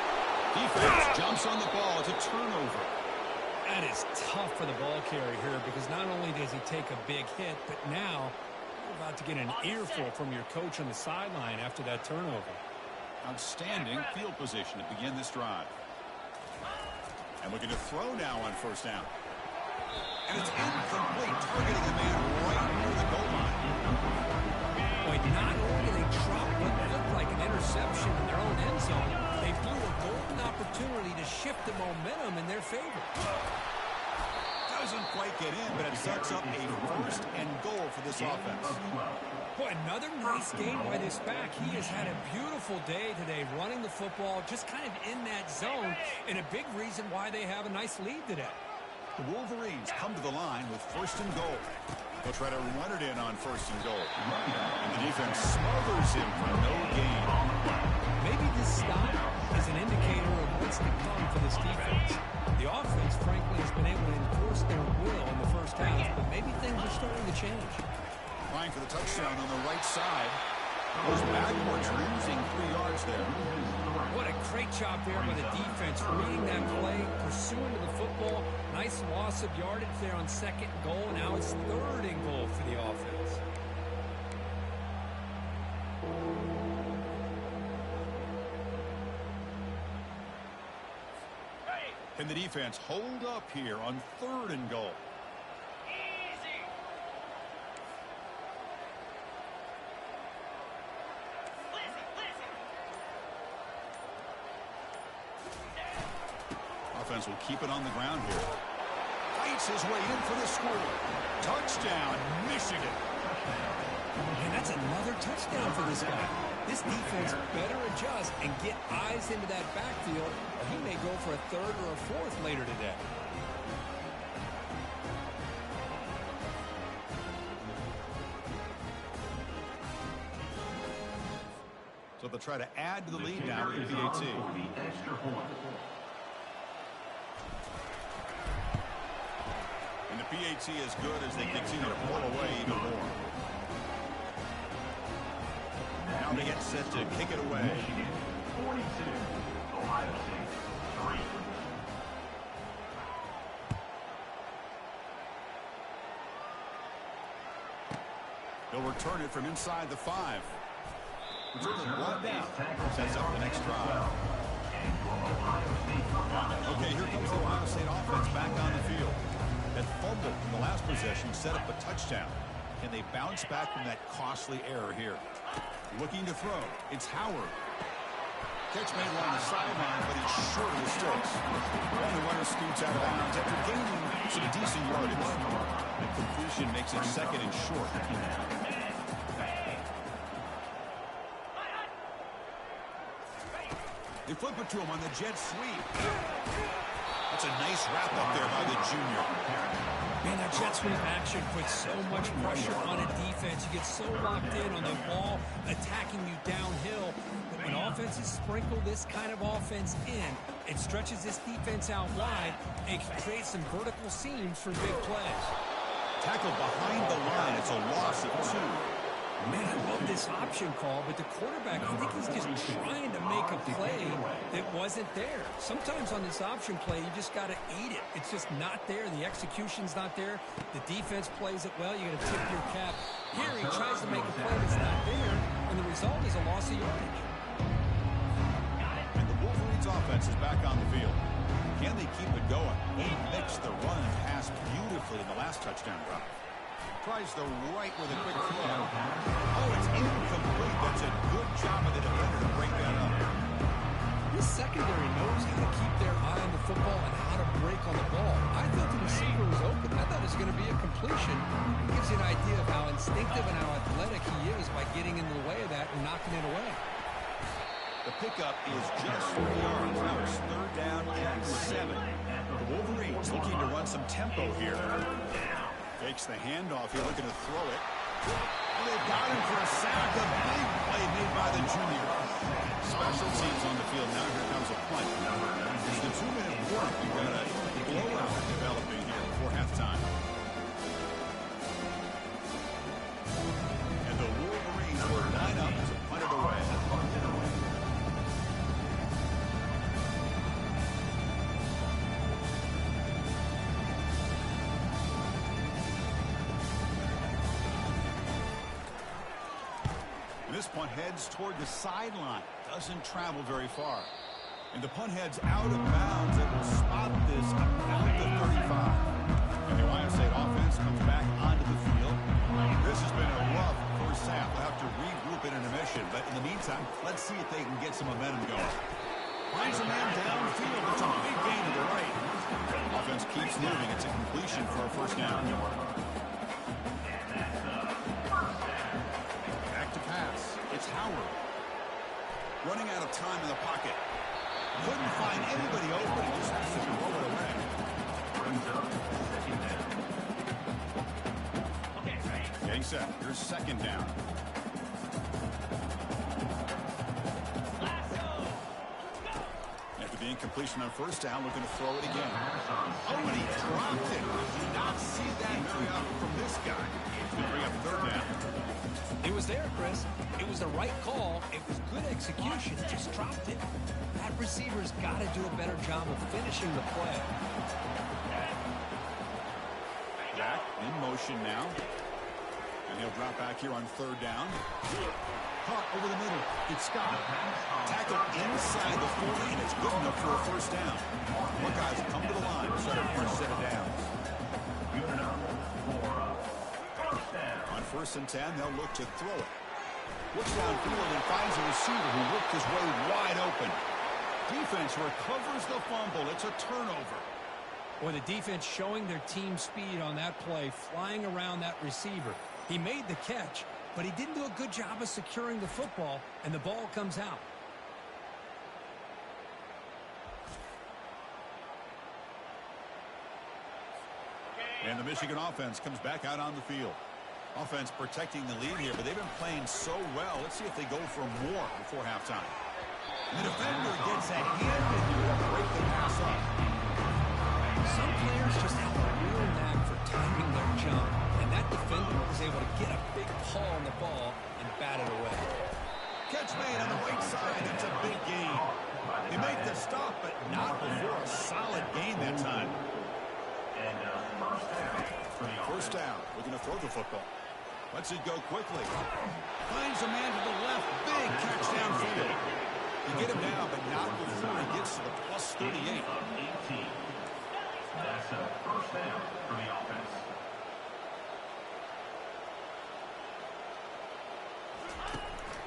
Defense jumps on the ball. It's a turnover.
That is tough for the ball carrier here because not only does he take a big hit, but now you're about to get an earful from your coach on the sideline after that turnover.
Outstanding field position to begin this drive. And looking to throw now on first down. And it's incomplete, targeting the man right near the goal line.
Boy, not only did they drop what looked like an interception in their own end zone, they blew a golden opportunity to shift the momentum in their favor.
Doesn't quite get in, but it sets up a first and goal for this offense.
Boy, another nice game by this back. He has had a beautiful day today running the football, just kind of in that zone, and a big reason why they have a nice lead today.
The Wolverines come to the line with first and goal. They'll try to run it in on first and goal. And the defense smothers him for no gain.
Maybe this stop is an indicator of what's to come for this defense. The offense, frankly, has been able to enforce their will in the first half, but maybe things are starting to change.
Trying for the touchdown on the right side. Goes backwards, losing 3 yards there.
What a great job there by the defense, reading that play, pursuing to the football. Nice loss of yardage there on second and goal. Now it's third and goal for the offense.
Can the defense hold up here on third and goal? Offense will keep it on the ground here. Fights his way in for the score. Touchdown, Michigan.
And that's another touchdown for this guy. This defense better adjust and get eyes into that backfield, or he may go for a third or a fourth later today.
So they'll try to add to the lead now with PAT. And the PAT is good as they continue to pull away even more. Now they get set to kick it away.
42, Ohio State 3.
They'll return it from inside the 5. Return it brought down. Sets up the next drive. Okay, here comes the Ohio State offense back on the field. That fumble in the last possession set up a touchdown. And they bounce back from that costly error here. Looking to throw. It's Howard. Catch made along the sideline, but he's short of the sticks. And the runner scoots out of bounds after gaining some decent yardage. The completion makes it second and short. They flip it to him on the jet sweep. That's a nice wrap up there by the junior.
Man, that jet sweep action puts so much pressure on a defense. You get so locked in on the ball attacking you downhill. But when offenses sprinkle this kind of offense in, it stretches this defense out wide and can create some vertical seams for big plays.
Tackled behind the line. It's a loss of 2.
Man, I love this option call, but the quarterback, I think he's just trying to make a play that wasn't there. Sometimes on this option play, you just got to eat it. It's just not there. The execution's not there. The defense plays it well. You got to tip your cap. Here, he tries to make a play that's not there, and the result is a loss of yardage.
And the Wolverines offense is back on the field. Can they keep it going? They mixed the run and pass beautifully in the last touchdown drive. Tries the right with a quick throw. Oh, it's incomplete. That's a good job of the defender to break that up.
This secondary knows how to keep their eye on the football and how to break on the ball. I thought the receiver was open. I thought it was going to be a completion. It gives you an idea of how instinctive and how athletic he is by getting in the way of that and knocking it away.
The pickup is just 3 yards. Now it's third down and 7. The Wolverines looking to run some tempo here. Fakes the handoff here, looking to throw it. And they've got him for a sack. A big play made by the junior. Special teams on the field. Now here comes a punt. It's the 2-minute warning. We've got a blowout developing here before halftime. And the Wolverines will line up to punt it away. This punt heads toward the sideline. Doesn't travel very far. And the punt heads out of bounds. It will spot this about the 35. And the Ohio State offense comes back onto the field. This has been a rough first half. We'll have to regroup in intermission. But in the meantime, let's see if they can get some momentum going. Finds a man downfield. It's a big gain to the right. Offense keeps moving. It's a completion for a first down. It's Howard. Running out of time in the pocket. Couldn't find anybody open. He just has to throw it away. Getting set. Here's second down. After the incompletion on first down, looking to throw it again. Oh, and he dropped it. Did not see that very often from this guy. He's going to bring up third down.
It was there, Chris. It was the right call. It was good execution. Just dropped it. That receiver's got to do a better job of finishing the play.
Back in motion now. And he'll drop back here on third down. Caught over the middle. It's Scott. Tackled inside the 40, and it's good enough for a first down. Buckeyes come to the line. So their first set of downs. On 1st and 10, they'll look to throw it. Looks downfield and finds a receiver who worked his way wide open. Defense recovers the fumble. It's a turnover.
Boy, the defense showing their team speed on that play, flying around that receiver. He made the catch, but he didn't do a good job of securing the football, and the ball comes out.
And the Michigan offense comes back out on the field. Offense protecting the lead here, but they've been playing so well. Let's see if they go for more before halftime. The defender gets a hand in here to break the pass up.
Some players just have a real knack for timing their jump, and that defender was able to get a big paw on the ball and bat it away.
Catch made on the right side. That's a big gain. They make the stop, but not before a solid gain that time. First down. Looking to throw the football. Lets it go quickly. Finds a man to the left. Big catch downfield. You get him now, but not before he gets to the plus 38.
That's a first down for the offense.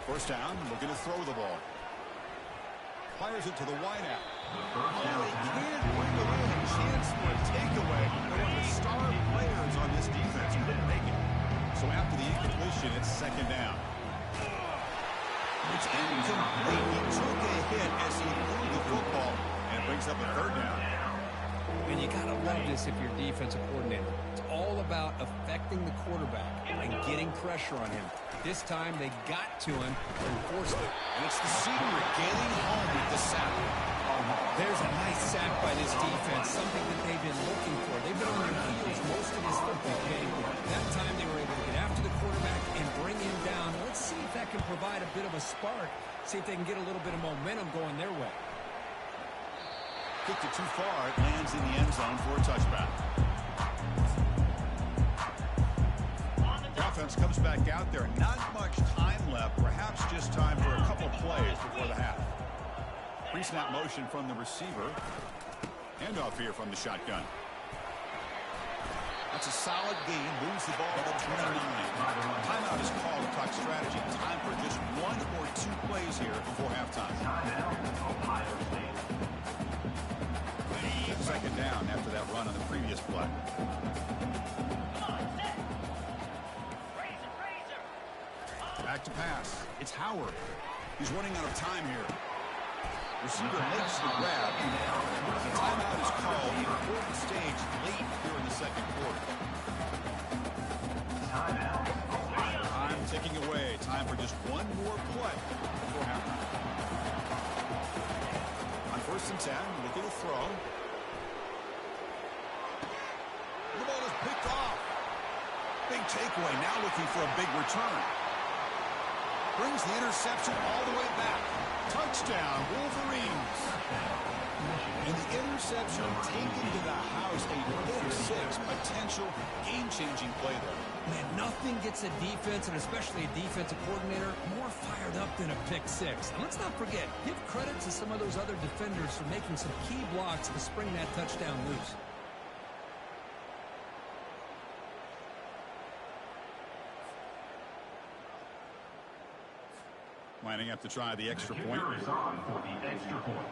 First down, looking to throw the ball. Fires it to the wideout. Oh, he can't bring away a chance for a takeaway. But one of the star players on this defense couldn't make it. So after the incompletion, it's second down. It's incomplete. He took a hit as he threw the football, and it brings up a third down.
And you got to love this if you're defensive coordinator. It's all about affecting the quarterback and getting pressure on him. This time they got to him and forced it.
And it's the senior getting home with the sack.
There's a nice sack by this defense, something that they've been looking for. They've been on their heels most of this football game. That time they were able to get after the quarterback and bring him down. Let's see if that can provide a bit of a spark, see if they can get a little bit of momentum going their way.
Kicked it too far. It lands in the end zone for a touchback. The offense comes back out there. Not much time left. Perhaps just time for a couple plays before the half. Pre-snap motion from the receiver. Handoff here from the shotgun. That's a solid gain. Moves the ball to 29. Timeout is called to talk strategy. Time for just 1 or 2 plays here before halftime. Second down after that run on the previous play. Back to pass. It's Howard. He's running out of time here. Receiver makes the grab. The timeout is called. Important stage late here in the second quarter. Time ticking away. Time for just one more play before halftime. On 1st and 10, looking to throw. The ball is picked off. Big takeaway. Now looking for a big return. Brings the interception all the way back. Touchdown, Wolverines. And the interception taken to the house. A pick-6 potential game-changing play there.
Man, nothing gets a defense, and especially a defensive coordinator, more fired up than a pick-6. And let's not forget, give credit to some of those other defenders for making some key blocks to spring that touchdown loose.
Lining up to try the extra point.
Is on for the extra point.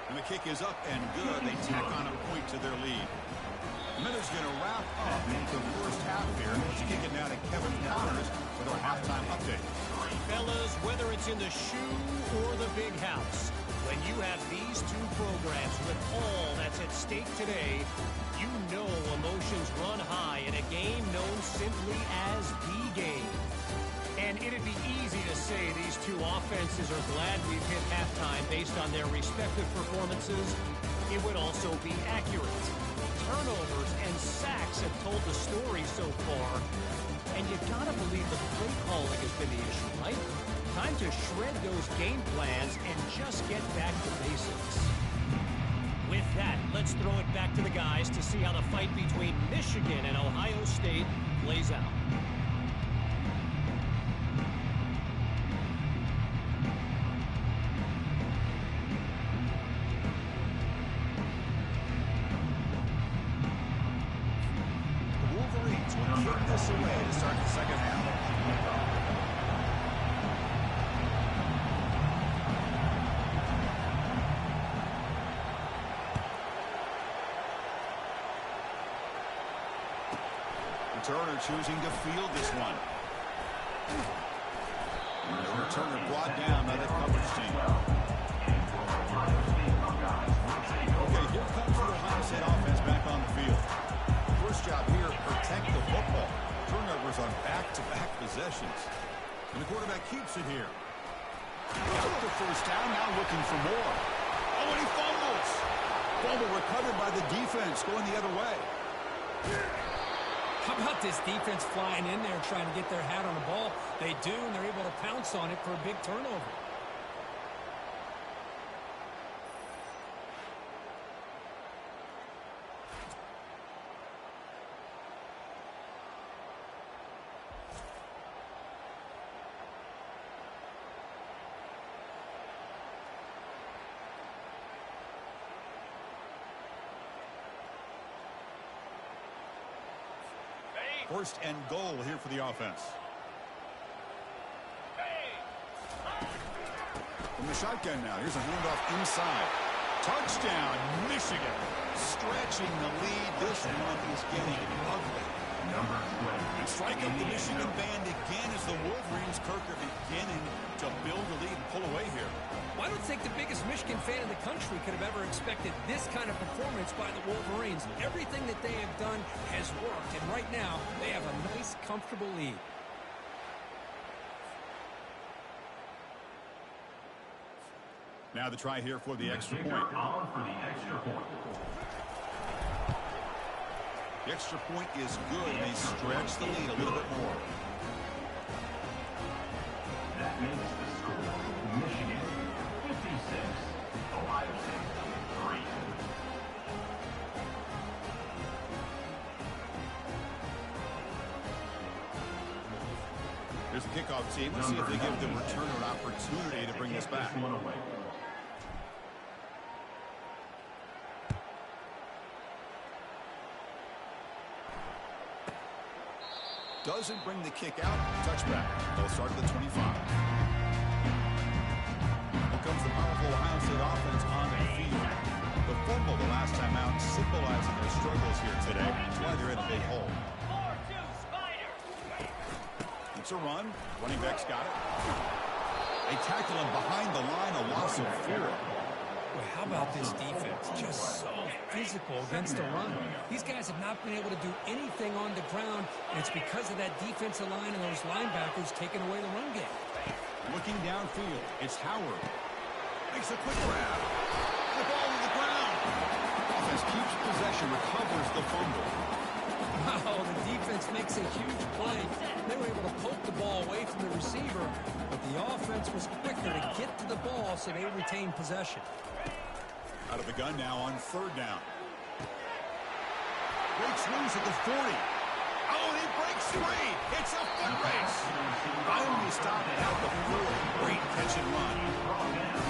And the kick is up and good. They tack on a point to their lead. Miller's going to wrap up the first half here. Let's kick it now to Kevin Connors with our halftime update.
Fellas, whether it's in the shoe or the big house, when you have these two programs with all that's at stake today, you know emotions run high in a game known simply as the game. And it'd be easy to say these two offenses are glad we've hit halftime based on their respective performances. It would also be accurate. Turnovers and sacks have told the story so far. And you gotta believe the play calling has been the issue, right? Time to shred those game plans and just get back to basics. With that, let's throw it back to the guys to see how the fight between Michigan and Ohio State plays out.
Kick this away to start the second half. Returner choosing to field this one. And the returner brought down by the coverage team. Okay, here comes the Ohio State offense back on the field. First job here, protect the football. Turnovers on back-to-back possessions. And the quarterback keeps it here. The first down, now looking for more. Oh, and he fumbles. Fumble recovered by the defense, going the other way.
How about this defense flying in there trying to get their hat on the ball? They do, and they're able to pounce on it for a big turnover.
First and goal here for the offense. From the shotgun now. Here's a handoff inside. Touchdown, Michigan. Stretching the lead. This one is getting ugly. And strike up the Michigan band again as the Wolverines, Kirk, are beginning to build a lead and pull away here.
Well, I don't think the biggest Michigan fan in the country could have ever expected this kind of performance by the Wolverines. Everything that they have done has worked, and right now they have a nice, comfortable lead.
Now the try here for the extra point. The extra point is good. They stretch the lead a little bit more.
That makes the score Michigan 56, Ohio State 3.
Here's the kickoff team. Let's see if they give the returner an opportunity to bring this back. Doesn't bring the kick out. Touchback. They'll start at the 25. Here comes the powerful Ohio State offense on the field. The fumble the last time out symbolizing their struggles here today. That's why they're in a big hole. It's a run. Running back's got it. They tackle him behind the line, a loss of 4.
Well, how about this defense? Just so physical against the run. These guys have not been able to do anything on the ground, and it's because of that defensive line and those linebackers taking away the run game.
Looking downfield, it's Howard. Makes a quick grab. The ball to the ground. Offense keeps possession, recovers the fumble.
Wow, the defense makes a huge play. They were able to poke the ball away from the receiver, but the offense was quicker to get to the ball, so they retained possession.
Out of the gun now on 3rd down. Breaks loose at the 40. Oh, he breaks free. It's a foot race. Finally stopped at the 40. Great catch and run.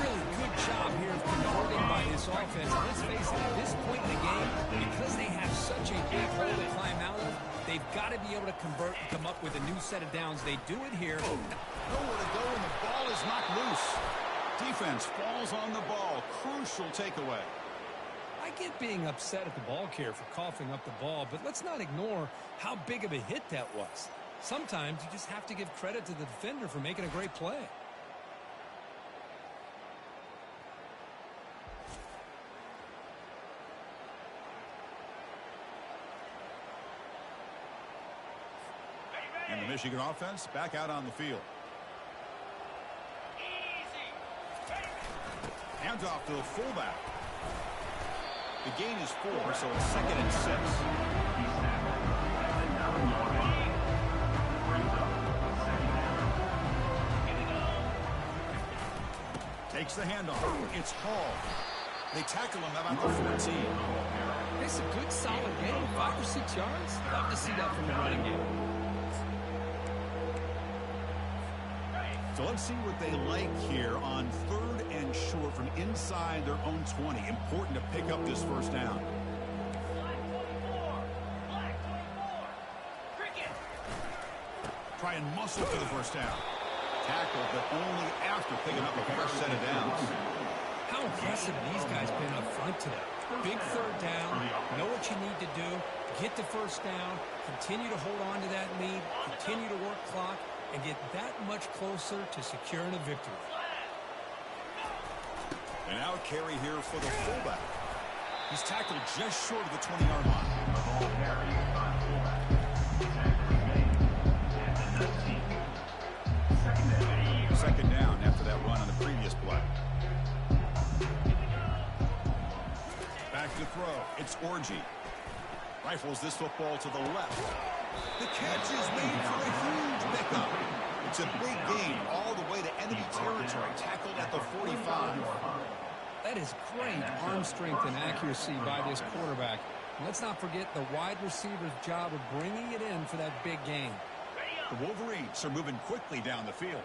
Really good job here of converting by this offense. Let's face it, at this point in the game, because they have such a big hole to climb out of, they've got to be able to convert and come up with a new set of downs. They do it here.
Nowhere to go, and the ball is knocked loose. Defense falls on the ball. Crucial takeaway.
I get being upset at the ball carrier for coughing up the ball, but let's not ignore how big of a hit that was. Sometimes you just have to give credit to the defender for making a great play.
And the Michigan offense back out on the field. Hands off to the fullback. The gain is 4, so it's 2nd and 6. Takes the handoff. It's Hall. They tackle him about the 14.
It's a good, solid game. 5 or 6 yards. Love to see that from the running game.
So let's see what they like here on 3rd and short from inside their own 20. Important to pick up this 1st down. Try and muscle for the 1st down. Tackle, but only after picking up a fresh set of downs.
How impressive these guys been up front today. Big 3rd down. Know what you need to do. Get the 1st down. Continue to hold on to that lead. Continue to work clock. And get that much closer to securing a victory.
An out carry here for the fullback. He's tackled just short of the 20-yard line. 2nd down after that run on the previous play. Back to throw. It's Orji. Rifles this football to the left. The catch is made for a huge pickup. It's a big gain all the way to enemy territory, tackled at the 45.
That is great arm strength and accuracy by this quarterback. And let's not forget the wide receiver's job of bringing it in for that big gain.
The Wolverines are moving quickly down the field.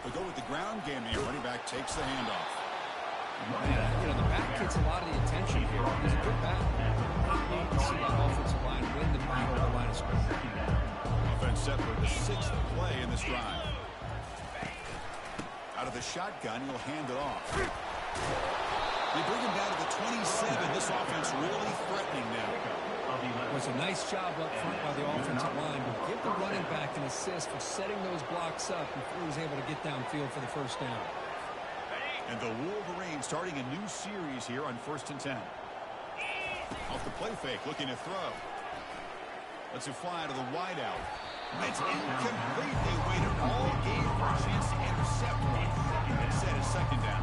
They go with the ground game here. Running back takes the handoff.
Man, you know, the back gets a lot of the attention here. He's a good back. I'd love to see that offensive line win the battle of the line of scrimmage.
Offense set for the 6th play in this drive. Out of the shotgun, he'll hand it off. They bring him down to the 27. This offense really threatening now.
It was a nice job up front by the offensive line, but give the running back an assist for setting those blocks up before he was able to get downfield for the 1st down.
And the Wolverines starting a new series here on 1st and 10. Off the play fake, looking to throw. Lets it fly to the wideout. It's incomplete. They waited all game for a chance to intercept. Instead, a 2nd down.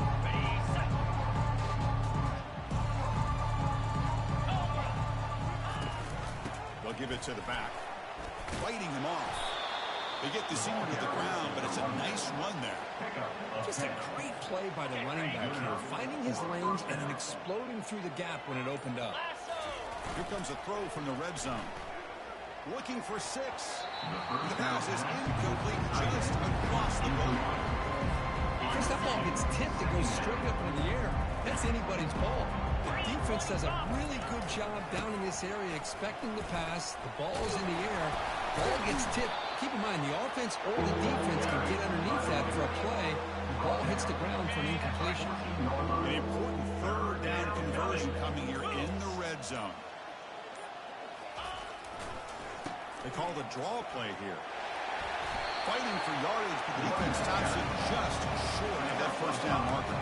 They'll give it to the back. Fighting them off. They get the senior to the ground, but it's a nice run there.
Just a great play by the running back here, finding his lanes and then exploding through the gap when it opened up.
Here comes a throw from the red zone. Looking for 6. The pass is incomplete just across the goal line.
Chris, that ball gets tipped and goes straight up into the air. That's anybody's ball. The defense does a really good job down in this area expecting the pass. The ball is in the air. Ball gets tipped. Keep in mind, the offense or the defense can get underneath that for a play. The ball hits the ground for an incompletion.
An important 3rd down conversion coming here in the red zone. They call the draw play here. Fighting for yardage, but the defense stops it just short of that first down marker.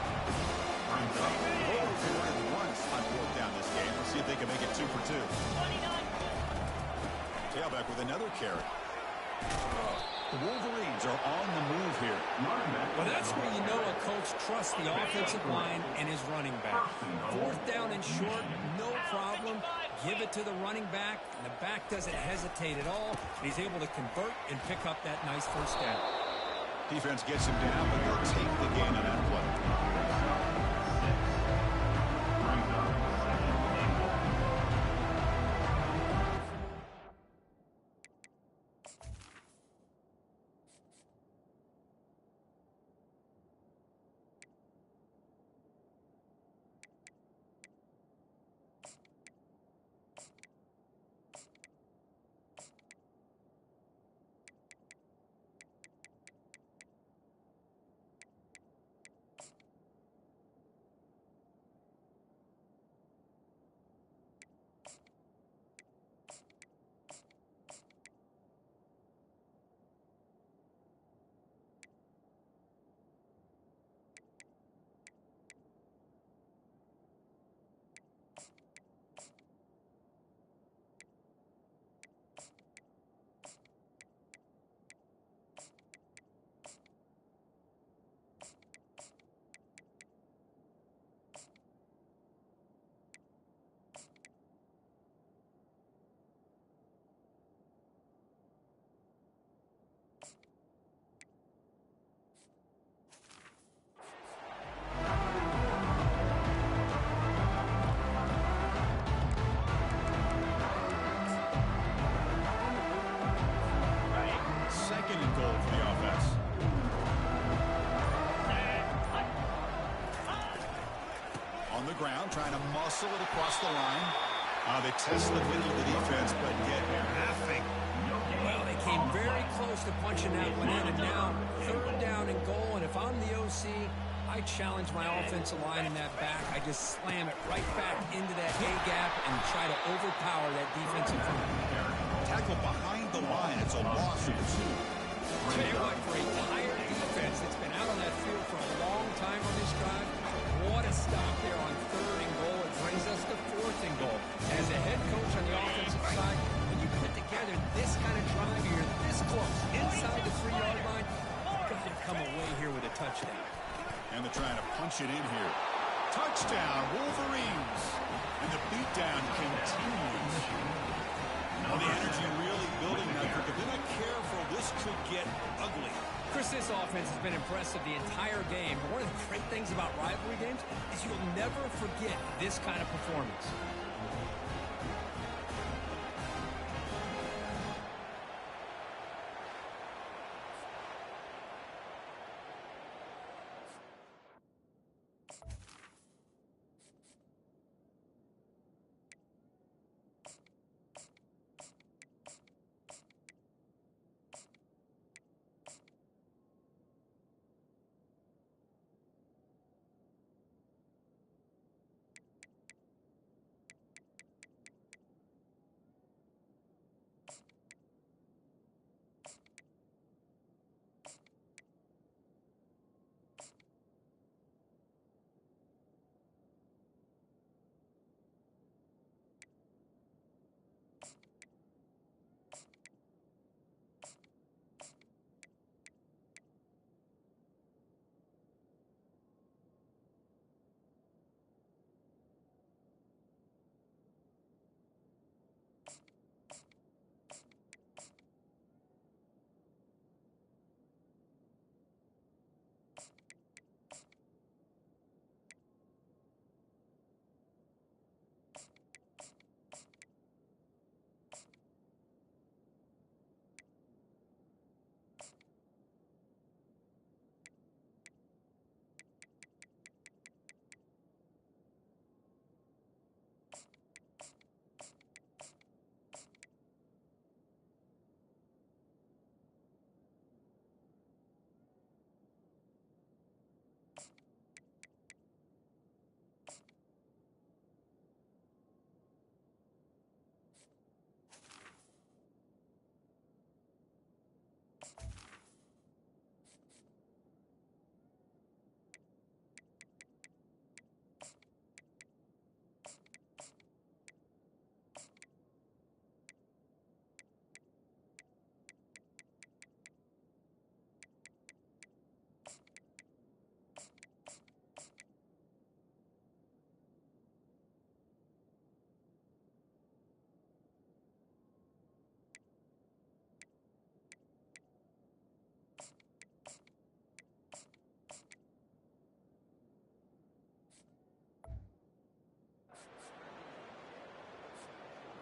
Over once on fourth down this game. Let's see if they can make it 2 for 2. Tailback with another carry. The Wolverines are on the move here.
Well, that's where you know a coach trusts the offensive line and his running back. Fourth down and short, no problem. Give it to the running back, and the back doesn't hesitate at all. He's able to convert and pick up that nice first down.
Defense gets him down, but they'll take the gain on that play. Trying to muscle it across the line. They test the middle of the defense, but get nothing.
Well, they came very close to punching that one in, and now third down and goal. And if I'm the OC, I challenge my offensive line in that back. I just slam it right back into that A-gap and try to overpower that defensive front.
Tackle behind the line. It's a loss of 2.
Tell you what, for a tired defense that's been out on that field for a long time on this drive, what a stop there on third and goal. It brings us to fourth and goal. As a head coach on the offensive side, when you put together this kind of drive, you're this close, inside the 3-yard line, you've got to come away here with a touchdown.
And they're trying to punch it in here. Touchdown, Wolverines. And the beatdown continues. Well, the energy really building now. If they're not careful, this could get ugly.
Chris, this offense has been impressive the entire game. But one of the great things about rivalry games is you'll never forget this kind of performance.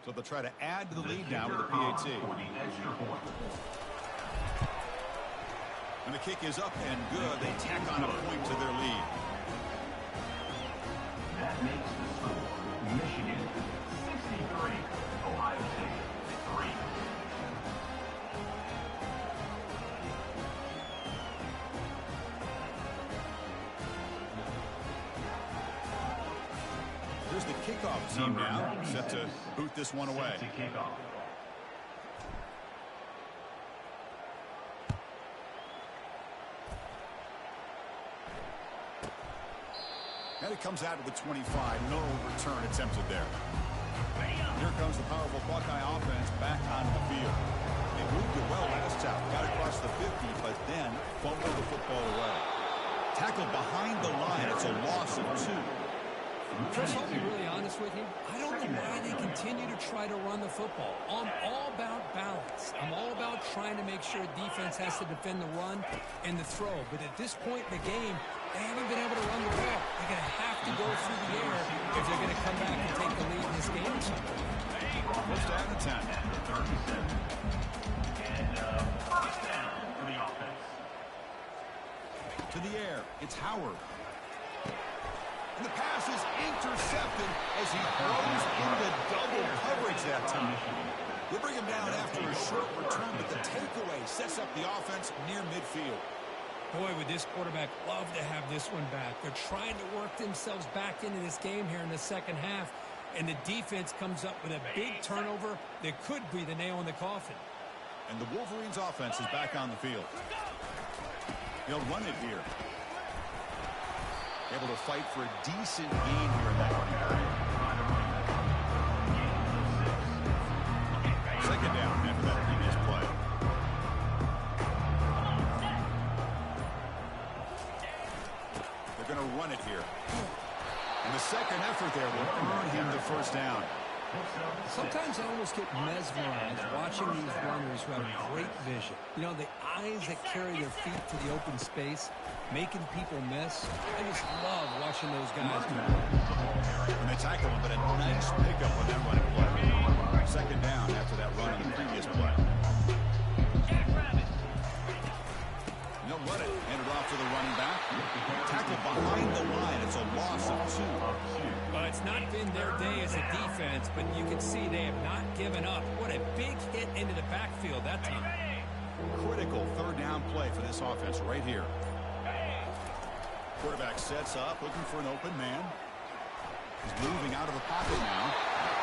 So they'll try to add to the lead now with a PAT. And the kick is up and good. They tack on a point to their lead.
That makes the score Michigan 63, Ohio State 3.
Here's the kickoff team now, set to boot this one away.
To kick off.
And it comes out to the 25. No return attempted there. Here comes the powerful Buckeye offense back onto the field. They moved it well last time. Got across the 50, but then fumbled the football away. Tackled behind the line. It's a loss of 2.
Chris, I'll be really honest with you. I don't know why they continue to try to run the football. I'm all about balance. I'm all about trying to make sure defense has to defend the run and the throw. But at this point in the game, they haven't been able to run the ball. They're going to have to go through the air if they're going to come back and take the lead in this game.
First down and 10.
37. And first down for the offense.
To the air, it's Howard. And the pass is intercepted as he throws into double coverage that time. They bring him down after a short return, but the takeaway sets up the offense near midfield.
Boy, would this quarterback love to have this one back. They're trying to work themselves back into this game here in the second half, and the defense comes up with a big turnover that could be the nail in the coffin.
And the Wolverines' offense is back on the field. They'll run it here. Able to fight for a decent gain here in that running play. Second down after that previous play. They're going to run it here. And the second effort there will earn him the first down.
Sometimes I almost get mesmerized watching these runners who have great vision. You know, the eyes that carry their feet to the open space, making people miss. I just love watching those guys do it.
And they tackle him, but a nice pickup on that running play. Second down after that run on the previous play. They'll run it. Hand it off to the running back. Tackle behind the line. It's a loss of 2.
Well, it's not been their day as a defense, but you can see they have not given up. What a big hit into the backfield that time.
Critical third down play for this offense right here. Quarterback sets up, looking for an open man. He's moving out of the pocket now.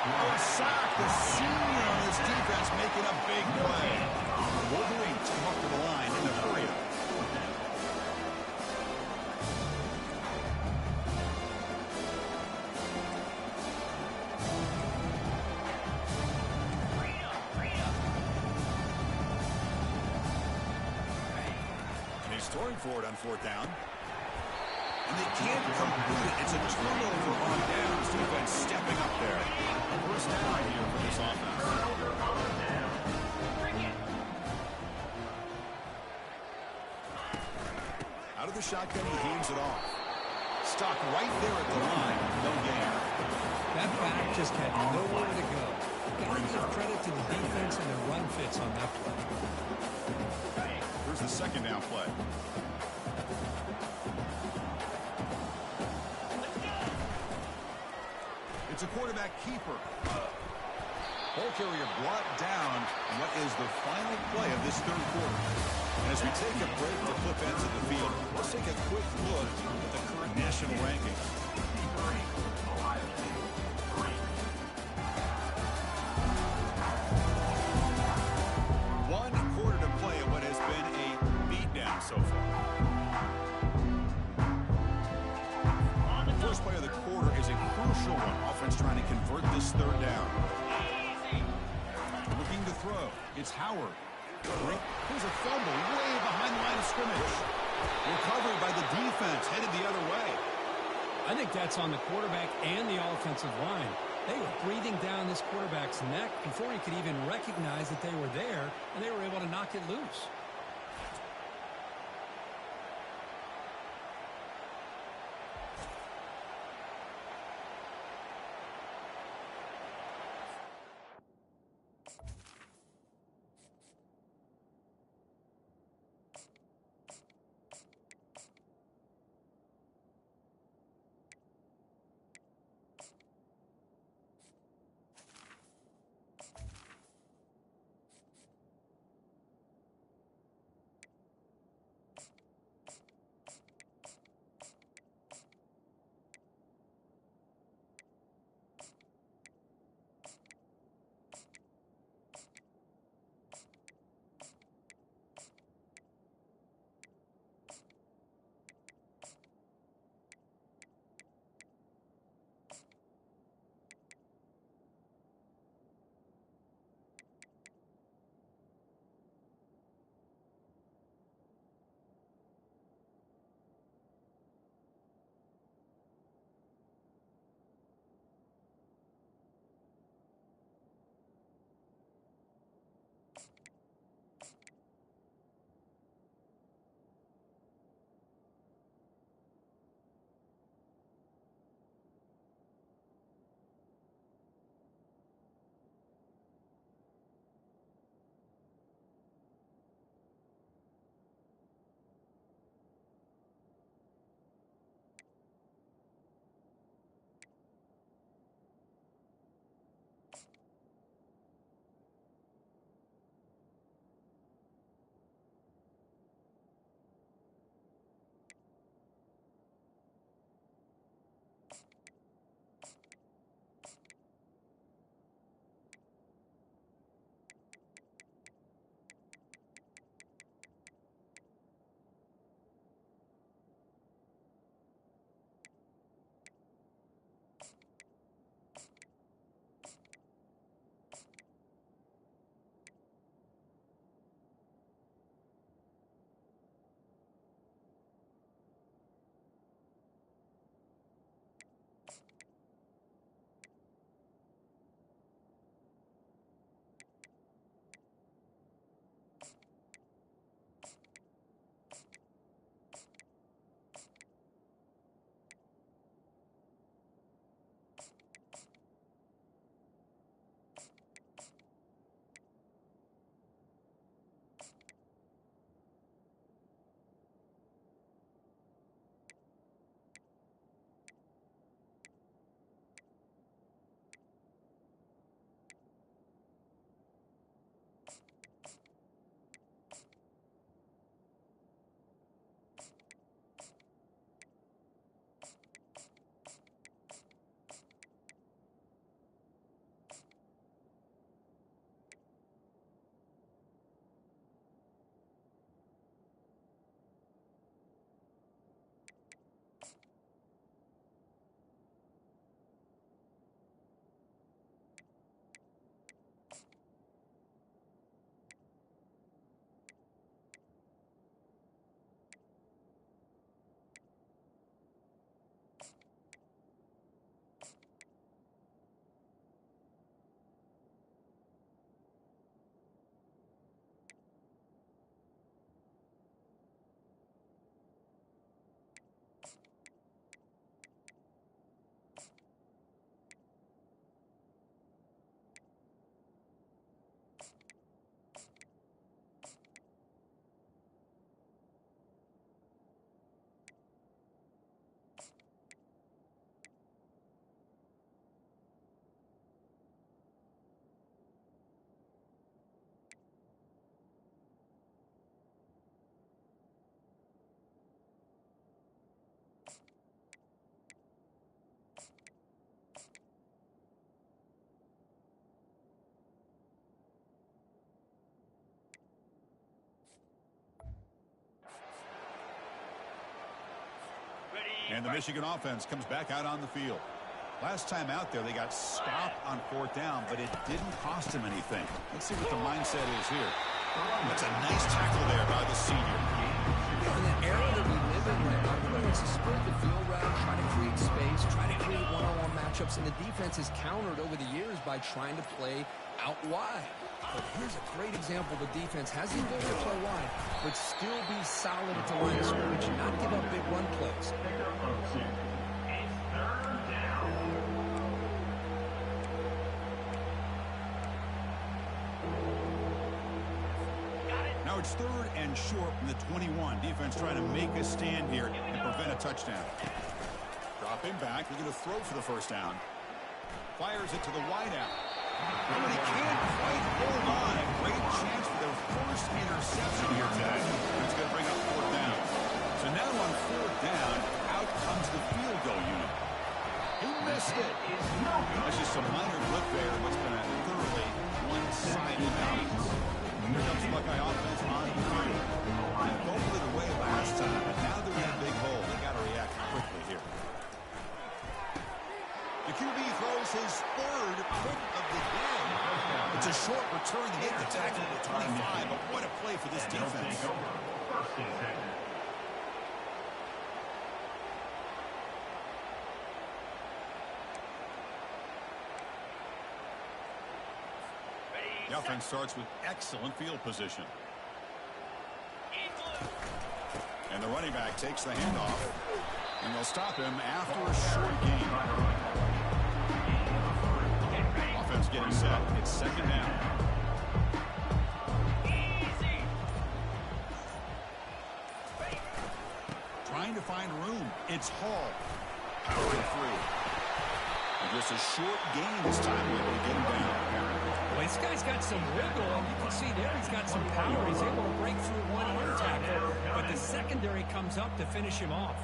Oh, sack! The senior on this defense making a big play. Wolverines come up to the line in the hurry up. Storing for it on fourth down. And they can't complete it. It's a turnover on downs. Defense stepping up there. First down here for this offense. Out of the shotgun, he hands it off. Stopped right there at the line. No gain.
That back just had nowhere to go. Got to give credit to the defense and the run fits on that play.
Here's the second down play. It's a quarterback keeper. Ball carrier brought down what is the final play of this third quarter. And as we take a break to flip ends of the field, let's take a quick look at the current national rankings. One quarter to play in what has been a beatdown so far. The first play of the quarter is a crucial one. Offense trying to convert this third down. Looking to throw. It's Howard. Here's a fumble way behind the line of scrimmage. Recovery by the defense, headed the other way.
I think that's on the quarterback and the offensive line. They were breathing down this quarterback's neck before he could even recognize that they were there, and they were able to knock it loose.
And the Michigan offense comes back out on the field. Last time out there, they got stopped on 4th down, but it didn't cost them anything. Let's see what the mindset is here. That's a nice tackle there by the senior.
In the era that we live in right now, everybody wants to spread the field route, try to create space, try to create one-on-one matchups, and the defense has countered over the years by trying to play out wide. But here's a great example. The defense has the ability to play wide, but still be solid at the line of scrimmage and not give up big run plays.
Now it's 3rd and short from the 21. Defense trying to make a stand here and prevent a touchdown. Drop him back. They're going to throw for the 1st down. Fires it to the wideout. But he can't quite hold on. A great chance for their first interception here today. That's going to bring up 4th down. So now on 4th down, out comes the field goal unit. He missed it. That's just a minor blip there. What's been a thoroughly one-sided offense. Here comes the Buckeye offense on the field. Both of the way last time, but now they're in a big hole. They got to react quickly here. The QB throws his 3rd pick of the game. It's a short return to get the tackle to 25, but what a play for this defense. The offense starts with excellent field position. And the running back takes the handoff. And they'll stop him after a short gain. Offense getting set. It's 2nd down. Trying to find room. It's Hall. Power free. And just a short gain this time. Able to get him down.
Well, this guy's got some wiggle, and you can see there he's got some power. He's able to break through one arm tackle, but the secondary comes up to finish him off.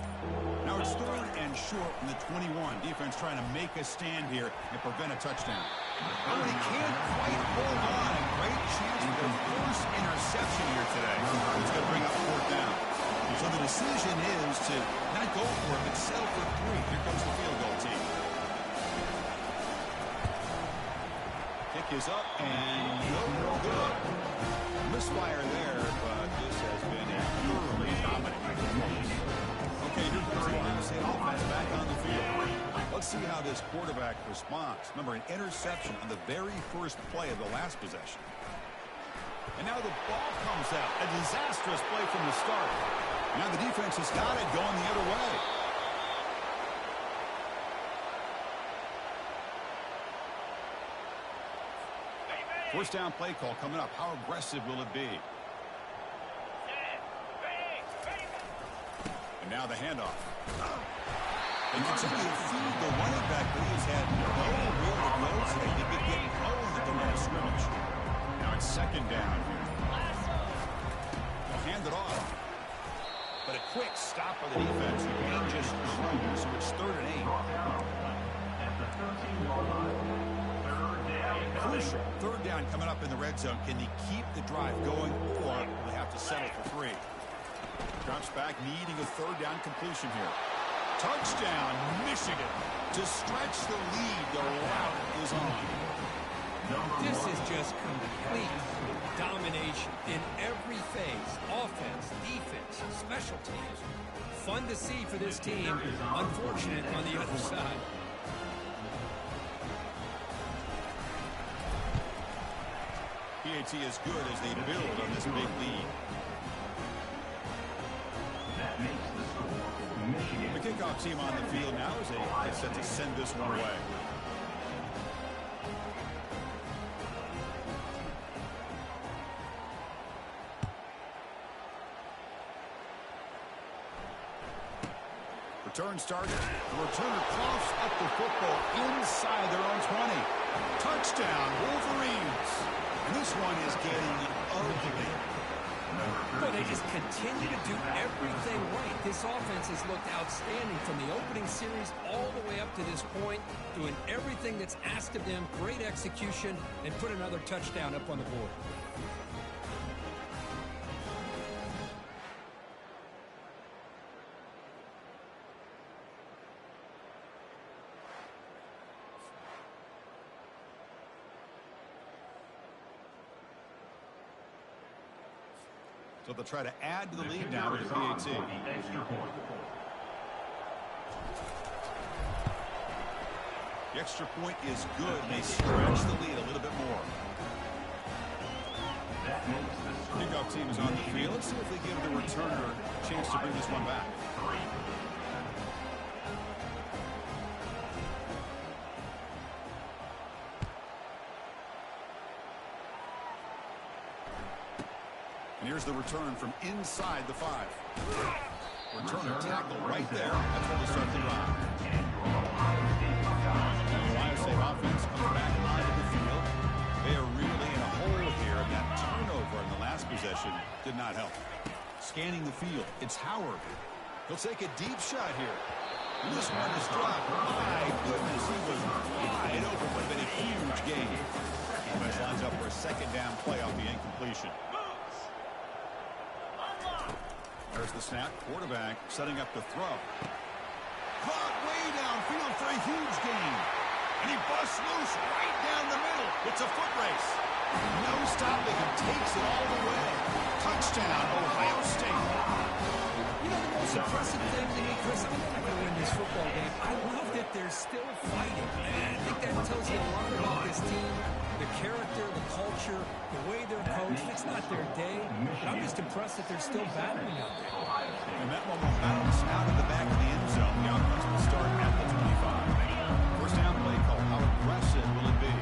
Now it's 3rd and short from the 21. Defense trying to make a stand here and prevent a touchdown. Oh, and he can't quite hold on. A great chance for their first interception here today. It's going to bring up 4th down. So the decision is to not go for it, but settle for 3. Here comes the field goal team. Kick is up and no good. Misfire there, but this has been a thoroughly dominant performance. Okay, here comes the Ohio State offense back on the field. Let's see how this quarterback responds. Remember, an interception on the very first play of the last possession. And now the ball comes out. A disastrous play from the start. Now the defense has got it going the other way. First down play call coming up. How aggressive will it be? And now the handoff. They continue to feed the running back, but he's had no real to go today. They've been getting home at the line of scrimmage. Now it's 2nd down. They'll hand it off. But a quick stop by the defense. The game just grew, so it's 3rd and 8. Crucial. 3rd down coming up in the red zone. Can they keep the drive going, or will they have to settle for 3? Drops back, needing a 3rd down completion here. Touchdown, Michigan. To stretch the lead, the route is on.
This is just complete domination in every phase. Offense, defense, special teams. Fun to see for this team. Unfortunate on the other side.
PAT is good as they build on this big lead. The kickoff team on the field now is set to send this one away. Return started. The returner coughs up the football inside their own 20. Touchdown, Wolverines. And this one is getting ugly.
Well, they just continue to do everything right. This offense has looked outstanding from the opening series all the way up to this point, doing everything that's asked of them, great execution, and put another touchdown up on the board.
So they'll try to add to the lead now with the PAT. The extra point is good. They stretch the lead a little bit more. Kickoff team is on the field. Let's see if they give the returner a chance to bring this one back. And here's the return from inside the 5. Returner tackle right there. That's where they start the drive. The Ohio State offense comes back onto the field. They are really in a hole here. That turnover in the last possession did not help. Scanning the field, it's Howard. He'll take a deep shot here. And this one is dropped. My goodness, he was wide open. Would have been a huge gain. Offense lines up for a second down play off the incompletion. There's the snap. Quarterback setting up the throw. Caught way downfield for a huge gain. And he busts loose right down the middle. It's a foot race. No stopping him. Takes it all the way. Touchdown, Ohio State.
You know, the most impressive thing to me, Chris, I'm not going to win this football game. I love that they're still fighting. And I think that tells you a lot about this team. The character, the culture, the way they're coached. It's not their day. But I'm just impressed that they're still battling out there.
And that one will bounce out of the back of the end zone. The offense will start at the 25. First down play call. How aggressive will it be?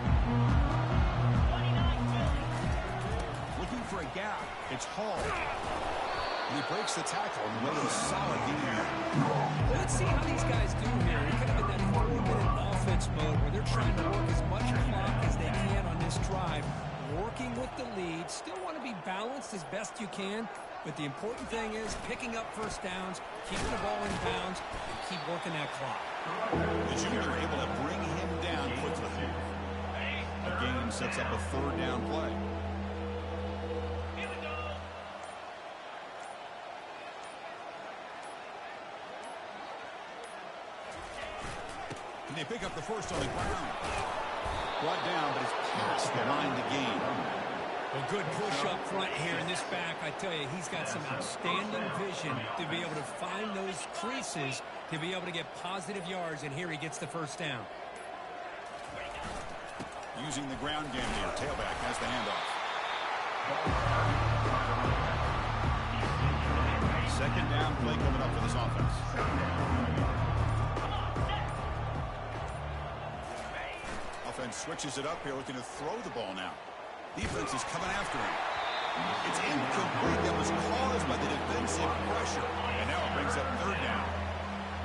Looking for a gap. It's Hall. And he breaks the tackle on the way to a solid gain.
Well, let's see how these guys do here. They're kind of in that 4-minute offense mode where they're trying to work as much clock as they can on this drive, working with the lead. Still want to be balanced as best you can, but the important thing is picking up first downs, keeping the ball in bounds, and keep working that clock.
The junior able to bring him down quickly. The gain sets up a third down play. And they pick up the first on the ground. Brought down, but it's past the line to gain.
Well, good push up front here in this back. I tell you, he's got some outstanding vision to be able to find those creases, to be able to get positive yards, and here he gets the first down.
Using the ground game here. Tailback has the handoff. Second down play coming up for this offense. Offense switches it up here, looking to throw the ball now. Defense is coming after him. It's incomplete. That was caused by the defensive pressure. And now it brings up third down.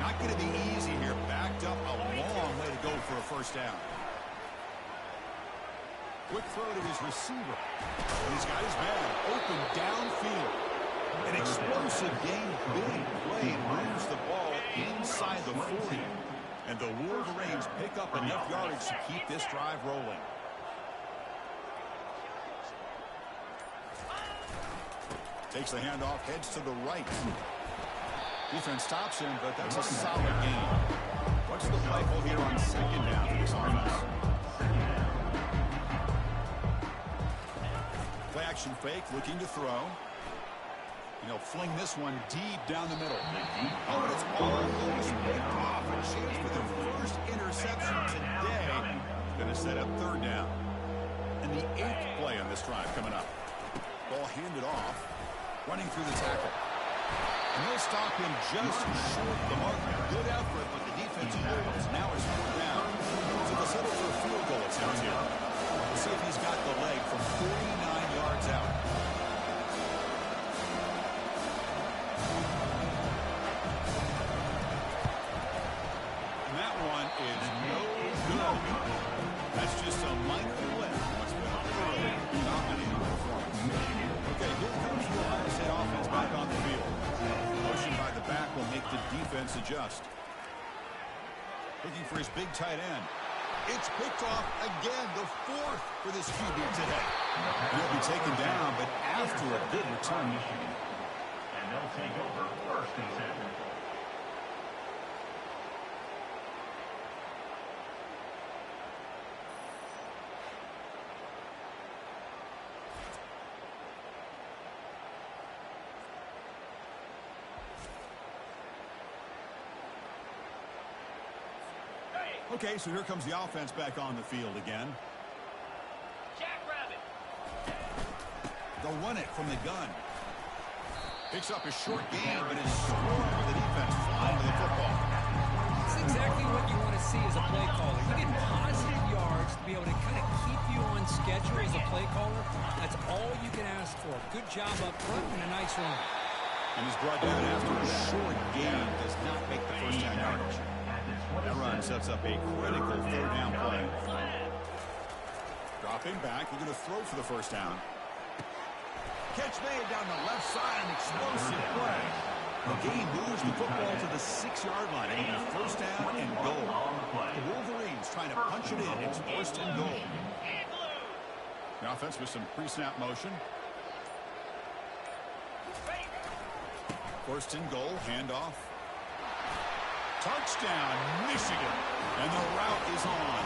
Not going to be easy here. Backed up a long way to go for a first down. Quick throw to his receiver. He's got his man open downfield. An explosive game. Big play. Moves the ball inside the 40. And the Wolverines pick up enough yardage to keep this drive rolling. Takes the handoff, heads to the right. Defense stops him, but that's a solid gain. What's the play call here on second down for this offense? Play action fake, looking to throw. And he'll fling this one deep down the middle. Oh, and it's almost picked off. A chance for the first interception today. Going to set up third down. And the 8th play on this drive coming up. Ball handed off. Running through the tackle. And they'll stop him just short of the mark. Good effort, but the defense holds. Now it's fourth down. So they'll settle for a field goal attempt here. We'll see if he's got the leg from 49 yards out. And that one is no good. That's just a minor blip. What's been a thoroughly dominating performance. Okay, here comes the Ohio State offense back on the field. Motion by the back will make the defense adjust. Looking for his big tight end. It's picked off again, the 4th for this QB today. He'll be taken down, but after a good return.
And they'll take over first and 10.
Okay, so here comes the offense back on the field again.
Jackrabbit.
They'll run it from the gun. Picks up a short gain, but is scored with the defense flying to the football.
That's exactly what you want to see as a play caller. You get positive yards to be able to kind of keep you on schedule as a play caller. That's all you can ask for. Good job up front and a nice run.
And he's brought down after a short gain. Does not make the first down yardage. That run sets up a critical third down play. Dropping back. He's going to throw for the first down. Catch made down the left side. An explosive play. The game moves the football to the 6-yard line. And a first down and goal. The Wolverines trying to punch it in. It's first and goal. The offense with some pre-snap motion. First and goal. Handoff. Touchdown, Michigan. And the route is on.